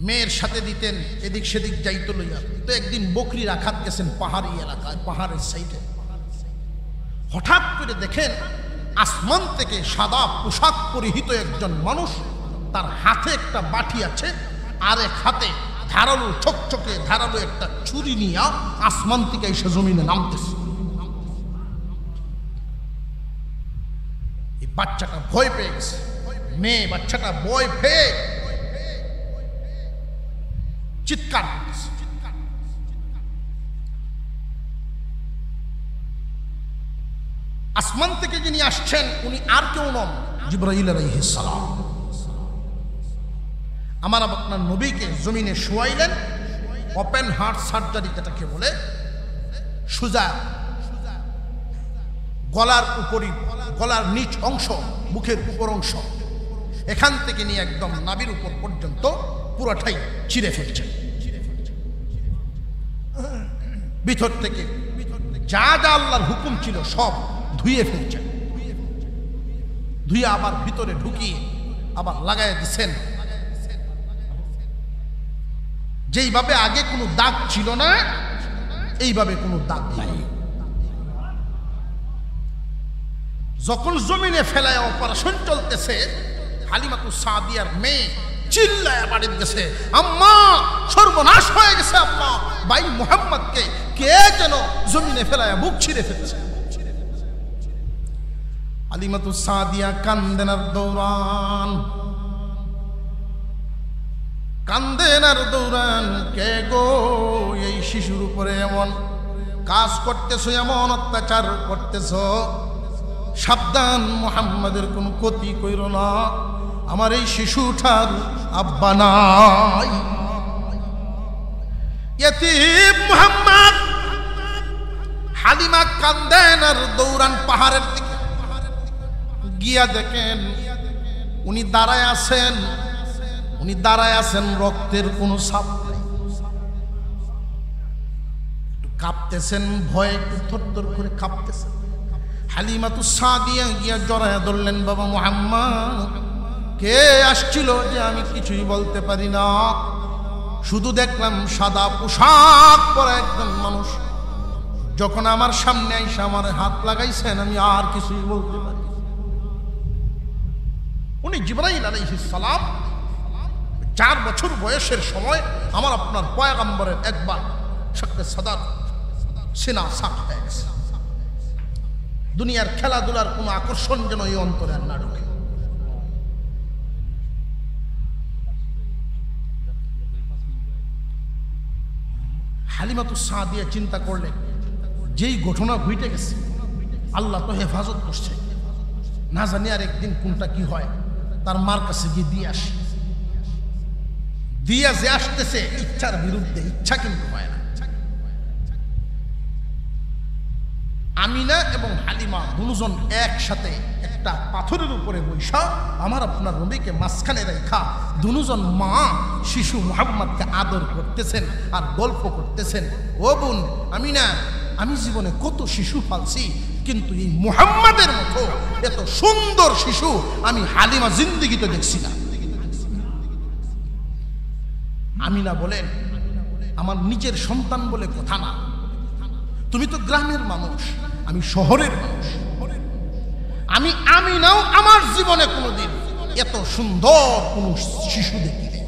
মেয়ের সাথে দিতেন, এদিক সেদিক যাইত লইয়া। তো একদিন বকরি রাখাত গেছেন পাহাড়ি এলাকায়, পাহাড়ের সাইডে। হঠাৎ করে দেখেন আসমান থেকে সাদা পোশাক পরিহিত একজন মানুষ, তার হাতে একটা বাটি আছে, আর এক হাতে ধারালো চকচকে ধারালো একটা ছুরি নিয়ে আসমান থেকে এসে জমিনে নামতেছে। এই বাচ্চাটা ভয় পেয়ে গেছে, মেয়ে বাচ্চাটা ভয় পেয়ে চিৎকার করতেছে। আসমান থেকে যিনি আসছেন উনি আর কেউ নন, জিবরাইল আলাইহিস সালাম। আমার আপনার নবীকে জমিনে শোয়াইলেন, ওপেন হার্ট সার্জারি যেটাকে বলে, সোজা গলার উপরই গলার নিচ অংশ, মুখের উপর অংশ, এখান থেকে নিয়ে একদম নাভির উপর পর্যন্ত পুরোটাই চিরে ফেলছেন। ভিতর থেকে যা যা আল্লাহর হুকুম ছিল সব ধুয়ে ফেলছেন। ধুয়ে আবার ভিতরে ঢুকিয়ে আবার লাগাই দিচ্ছেন। যেইভাবে আগে কোনো দাগ ছিল না, এইভাবে কোনো দাগ নাই। যখন জমিনে ফেলায় অপারেশন চলতেছে, হালিমাতুস সাদিয়ার মেয়ে চিল্লায় বাড়ি গেছে, আম্মা সর্বনাশ হয়ে গেছে, আম্মা ভাই মুহাম্মদকে কে যেন জমিনে ফেলায় বুক ছিঁড়ে ফেলছে। হালিমাতুস সাদিয়া কান্দেন আর দৌড়ান, কান্দেন আর দৌড়ান, কে গো এই শিশুর উপরে এমন কাজ করতেছ, এমন অত্যাচার করতেছ, সাবধান মুহাম্মাদের কোন ক্ষতি কইরো না, আমার এই শিশুটার আব্বা নাই। ইতিম মুহাম্মদ। হালিমা কান্দেন আর দৌড়ান পাহাড়ের দিকে গিয়া দেখেন উনি দাঁড়ায় আছেন, উনি দাঁড়ায় আছেন, রক্তের কোনো ছাপ নাই, একটু কাঁপতেছেন, ভয়ে একটু থরথর করে কাঁপতেছেন। হালিমাতুস সাদিয়া গিয়া জড়ায়া ধরলেন, বাবা মুহাম্মদ কে আসছিল যে আমি কিছুই বলতে পারি না, শুধু দেখলাম সাদা পোশাক পরা একজন মানুষ, যখন আমার সামনে আইসা আমার হাত লাগাইছেন আমি আর কিছুই বলতে পারি। উনি জিবরাইল আলাইহিস সালাম 4 বছর বয়সের সময় আমার আপনার পয়গম্বরের একবার শক্তে সাদার সিনা সাফ হয়ে গেছে। দুনিয়ার খেলাধুলার কোনো আকর্ষণ যেন এই অন্তরে না ঢোকে। হালিমাতুস সাদিয়া চিন্তা করলেন, যেই ঘটনা ঘটে গেছে আল্লাহ তো হেফাজত করছে, না জানি আর একদিন কোনটা কি হয়, তার মার কাছে গিয়ে দিয়ে আসে। দিয়া যে আসতেছে ইচ্ছার বিরুদ্ধে, ইচ্ছা কিন্তু হয় না। আমিনা এবং হালিমা দুজন একসাথে একটা পাথরের উপরে বৈশা আমার আপনার নবীকে মাঝখানে রেখা দুজন মা শিশু মুহাম্মদকে আদর করতেছেন আর গল্প করতেছেন। ও বোন আমিনা, আমি জীবনে কত শিশু পালছি, কিন্তু এই মুহাম্মাদের মতো এত সুন্দর শিশু আমি হালিমা জিন্দেগিতে দেখছি না। আমিনা বলেন, আমার নিজের সন্তান বলে কথা না, তুমি তো গ্রামের মানুষ, আমি শহরের মানুষ, আমি আমিনাও আমার জীবনে কোনোদিন এত সুন্দর কোন শিশু দেখিনি।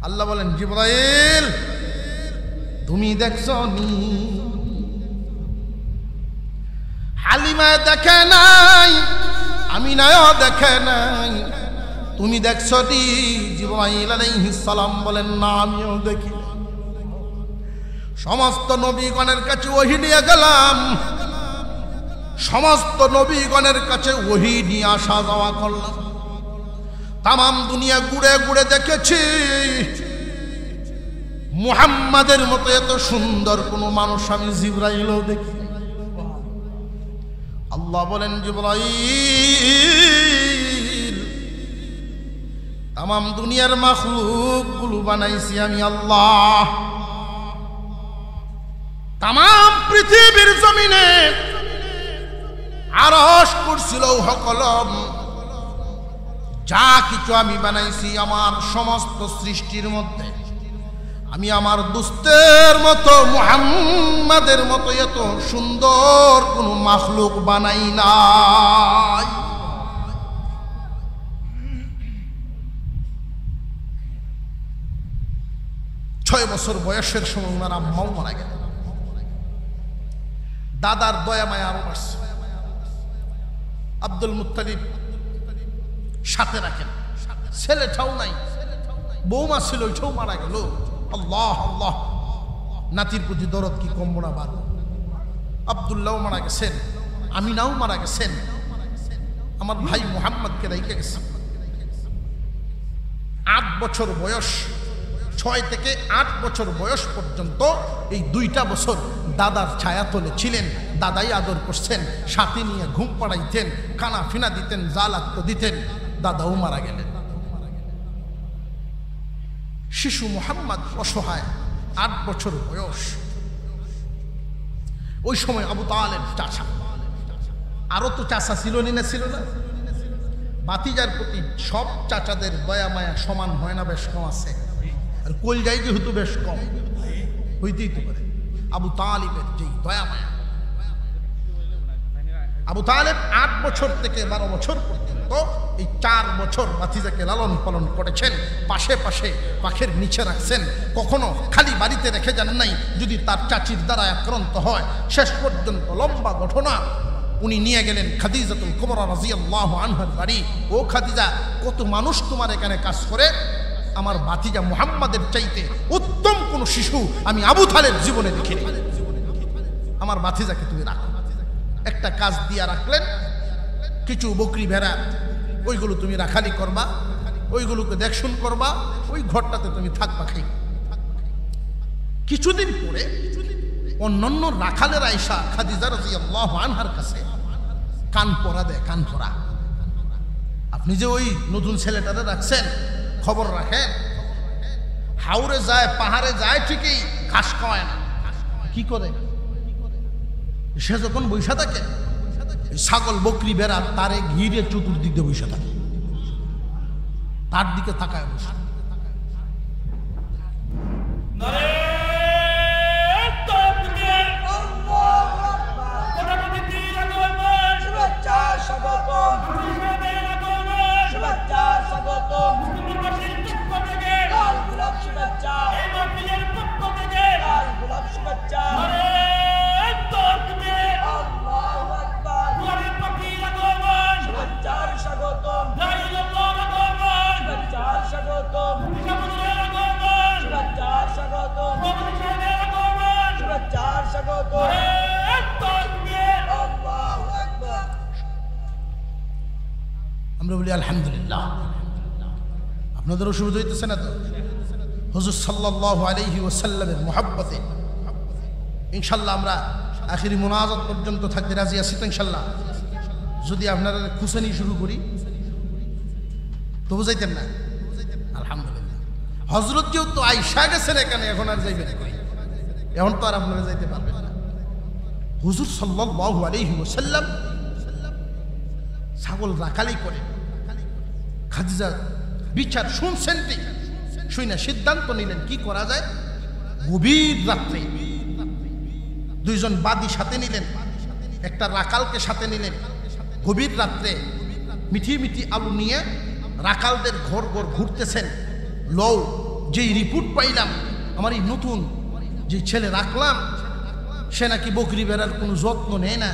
আল্লাহ বলেন, জিবরাইল তুমি দেখছো নি? হালিমা দেখে নাই, আমিনাও দেখে নাই, তুমি দেখছো নি? জিবরাইল আলাইহিস সালাম বলেন, না আমিও দেখি। সমস্ত নবীগণের কাছে ওহী নিয়ে গেলাম, সমস্ত নবীগণের কাছে ওহী নিয়ে আসা যাওয়া করলাম, তামাম দুনিয়া ঘুরে ঘুরে দেখেছি, মুহাম্মাদের মতো এত সুন্দর কোন মানুষ আমি জিবরাইলও দেখি। আল্লাহ বলেন, জিবরাইল তামাম দুনিয়ার মাখলুক গুলো বানাইছি আমি আল্লাহ, তামাম পৃথিবীর জমিনে আরশ কুরসি লৌহ কলম যা কিছু আমি বানাইছি আমার সমস্ত সৃষ্টির মধ্যে আমি আমার দুস্তের মতো মুহাম্মাদের মতো এত সুন্দর কোন মাখলুক বানাই নাই। ছয় বছর বয়সের সময় ওনার আম্মাও মারা গেল। দাদার দয়া মায়া আরো বাড়ছে। আব্দুল মুত্তালিব সাথে রাখেন, ছেলেটাও নাই, বৌমা ছিল ওইটাও মারা গেল। আল্লাহ আল্লাহ, নাতির প্রতি দরদ কি কম মোড়া বার। আব্দুল্লাহ মারা গেছেন, আমিনাও মারা গেছেন, আমার ভাই মুহাম্মদকে রেখে গেছে। 8 বছর বয়স, 6 থেকে 8 বছর বয়স পর্যন্ত এই 2টা বছর দাদার ছায়াতলে ছিলেন, দাদাই আদর করছেন, সাথে নিয়ে ঘুম পাড়াইতেন, খানা ফিনা দিতেন, জালাক্ত দিতেন। দাদাও মারা গেলেন। শিশু মুহাম্মদ অসহায়, 8 বছর বয়স। ওই সময় আবু তালেব চাচা, আরো তো চাচা ছিল না, ছিল না? ভাতিজার প্রতি সব চাচাদের দয়া মায়া সমান হয় না, বেশ কম আছে। আর কলজাই যেহেতু বেশ কম, হইতেই তো পারে। আবু তালিবের যেই দয়া মায়া, আবু তালেব 8 বছর থেকে 12 বছর পর্যন্ত এই 4 বছর ভাতিজাকে লালন পালন করেছেন, পাশে পাশে পাখের নিচে রাখছেন, কখনো খালি বাড়িতে রেখে যান নাই যদি তার চাচির দ্বারা আক্রান্ত হয়। শেষ পর্যন্ত লম্বা ঘটনা, উনি নিয়ে গেলেন খাদিজাতুল কুবরা রাদিয়াল্লাহু আনহার বাড়ি। ও খাদিজা, কত মানুষ তোমার এখানে কাজ করে, আমার ভাতিজা মুহাম্মাদের চাইতে উত্তম কোন শিশু আমি আবু তালেব জীবনে দেখিনি, আমার ভাতিজাকে তুমি রাখো। একটা কাজ দিয়া রাখলেন, কিছু বকরি ভেড়া, ওইগুলো তুমি রাখালি করবা, ওইগুলোকে দেখশুন করবা, ওই ঘরটাতে তুমি থাকবা খাই। কিছুদিন পরে অন্যান্য রাখালের আয়েশা খাদিজা রাদিয়াল্লাহু আনহার কাছে কান পরা দেয়, কান পরা। আপনি যে ওই নতুন ছেলেটারে রাখছেন, খবর রাখেন, হাওরে যায়, পাহাড়ে যায় ঠিকই, ঘাস খাওয়ায় না। কি করে? সে যখন বৈশা থাকে, ছাগল বকরি বেড়া তারে ঘিরে চতুর্দিক দিয়ে বৈশা থাকে, তার দিকে তাকায় বসে। আমরা বলি আলহামদুলিল্লাহ। আপনাদের অসুবিধা হইতেছে না তো? হুজুর সাল্লাল্লাহু আলাইহি ওয়াসাল্লামের মুহাব্বতে ইনশাআল্লাহ আমরা আখিরি মুনাজাত পর্যন্ত থাকতে রাজি আছি তো ইনশাআল্লাহ। যদি আপনারা খুশানি শুরু করি তো বুঝাইতেন না। আলহামদুলিল্লাহ। হযরত যেহেতু আয়েশা গেছেন এখানে, এখন আর যাইবেন, এখন তো আর আপনারা যাইতে পারবেন না। হুজুর সাল্লাল্লাহু আলাইহি ওয়াসাল্লাম ছাগল রাখালি করে। খাদিজা বিচার শুনছেন, শুই না সিদ্ধান্ত নিলেন কি করা যায়। গভীর রাত্রে 2 জন বাদী সাথে নিলেন, একটা রাকালকে সাথে নিলেন। গভীর রাত্রে মিঠি মিঠি আলু নিয়ে রাকালদের ঘর ঘর ঘুরতেছেন। লও, যেই রিপোর্ট পাইলাম, আমার এই নতুন যে ছেলে রাখলাম সে নাকি বকরি বেড়ার কোনো যত্ন নেয় না,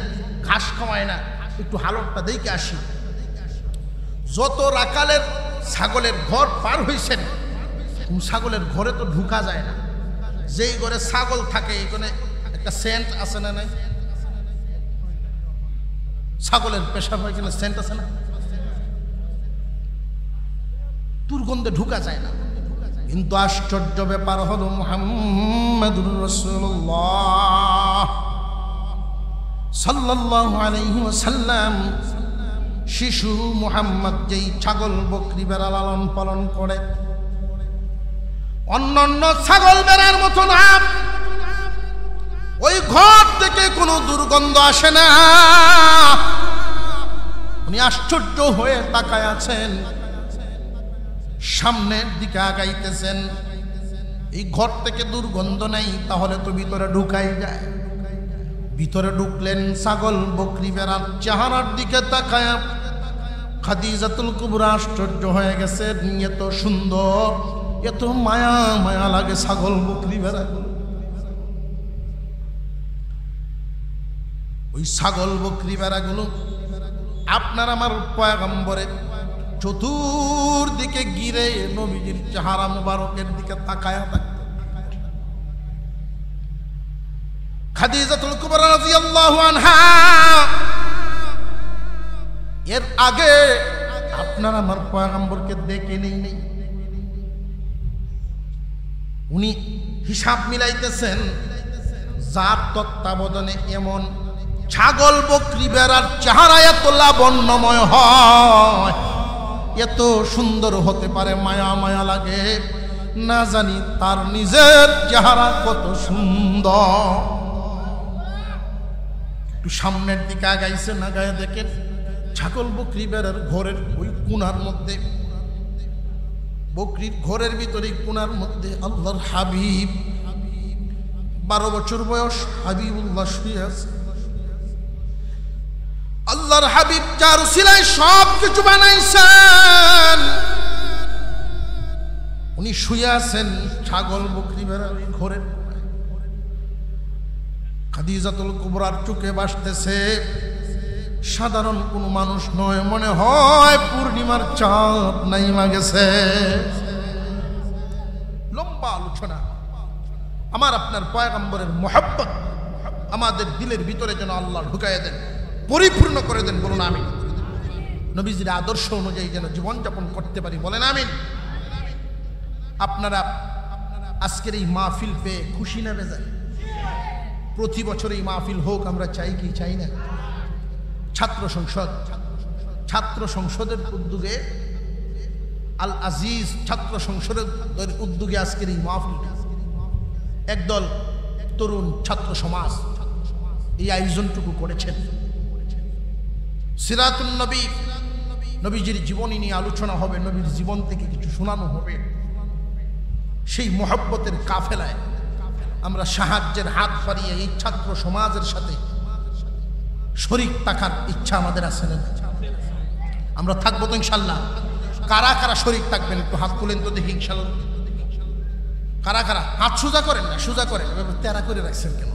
ঘাস খাওয়ায় না, একটু হালতটা দেখে আসি। যত রাকালের ছাগলের ঘর পার হয়েছেন, ছাগলের ঘরে তো ঢুকা যায় না। যেই ঘরে ছাগল থাকে এখানে একটা সেন্ট আছে না নাই? ছাগলের পেশাব হয় কিনা সেন্ট আছে না? দুর্গন্ধে ঢুকা যায় না। কিন্তু আশ্চর্য ব্যাপার হলো মুহাম্মাদুর রাসূলুল্লাহ সাল্লাল্লাহু আলাইহি ওয়াসাল্লাম শিশু মুহাম্মদ যেই ছাগল বকরি বেড়া লালন পালন করে, অন্যান্য ছাগল বেড়ার মতো না, ওই ঘর থেকে কোনো দুর্গন্ধ আসে না। উনি আশ্চর্য হয়ে তাকায় আছেন, সামনের দিকে আগাইতেছেন। এই ঘর থেকে দুর্গন্ধ নাই, তাহলে তো ভিতরে ঢুকাই যায়। ভিতরে ঢুকলেন, ছাগল বকরি বেড়ার চেহারার দিকে তাকায় খাদিজাতুল কুবরা আশ্চর্য হয়ে গেছে। এত সুন্দর, এত মায়া মায়া লাগে ছাগল বকরি বেড়া। ওই ছাগল বকরি বেড়াগুলো আপনার আমার পয়গম্বরের চতুর্দিকে ঘিরে নবীজির চেহারা মুবারকের দিকে তাকায় থাকত। খাদিজাতুল কুবরা রাদিয়াল্লাহু আনহা এর আগে আপনার আমার পয়গম্বরকে দেখে নেই। উনি হিসাব মিলাইতেছেন, যার তত্ত্বাবধানে এমন ছাগল বকরি বেড়ার চেহারা এত লাবণ্যময় হয়, এত সুন্দর হতে পারে, মায়া মায়া লাগে। না জানি তার নিজের চেহারা কত সুন্দর। একটু সামনের দিকে আগাইছে, না গায়ে দেখেন ছাগল বকরি বেড়ার ঘরের ওই কোণার মধ্যে, বকরির ঘরের ভিতরে কোণার মধ্যে আল্লাহর হাবিব, 12 বছর বয়স হাবিবুল্লাহ শুয়ে আছে। আল্লাহর হাবিব যার উসিলায় সব কিছু বানাইছেন, উনি শুয়ে আছেন ছাগল বকরি বেড়ার ঘরের। খাদিজাতুল কুবরার চোখে ভাসতেছে সাধারণ কোনো মানুষ নয়, মনে হয় পূর্ণিমার চাঁদ নাইমা গেছে। লম্বা আলোচনা। আমার আপনার পয়গম্বরের মোহাব্বত আমাদের দিলের ভিতরে যেন আল্লাহ ঢুকাইয়া দেন, পরিপূর্ণ করে দেন, বলুন আমিন। নবীজির আদর্শ অনুযায়ী যেন জীবনযাপন করতে পারি, বলেন আমিন। আপনারা আজকের এই মাহফিল পেয়ে খুশি না বেজায়? প্রতি বছর এই মাহফিল হোক, আমরা চাই কি চাই না? ছাত্র সংসদের উদ্যোগে, আল আজিজ ছাত্র সংসদের উদ্যোগে আজকের এই মাহফিল, একদল তরুণ ছাত্র সমাজ এই আয়োজনটুকু করেছেন। সিরাতুন নবী, নবীজির জীবনী নিয়ে আলোচনা হবে, নবীর জীবন থেকে কিছু শোনানো হবে। সেই মোহব্বতের কাফেলায় আমরা সাহায্যের হাত বাড়িয়ে এই ছাত্র সমাজের সাথে শরীক থাকার ইচ্ছা আমাদের আছে না? আমরা থাকবো তো ইনশাল্লাহ। কারা কারা শরীক থাকবেন একটু হাত তুলেন তো দেখি ইনশাল্লাহ। কারা কারা? হাত সোজা করেন না, সোজা করেন, তেরা করে রাখছেন কেন?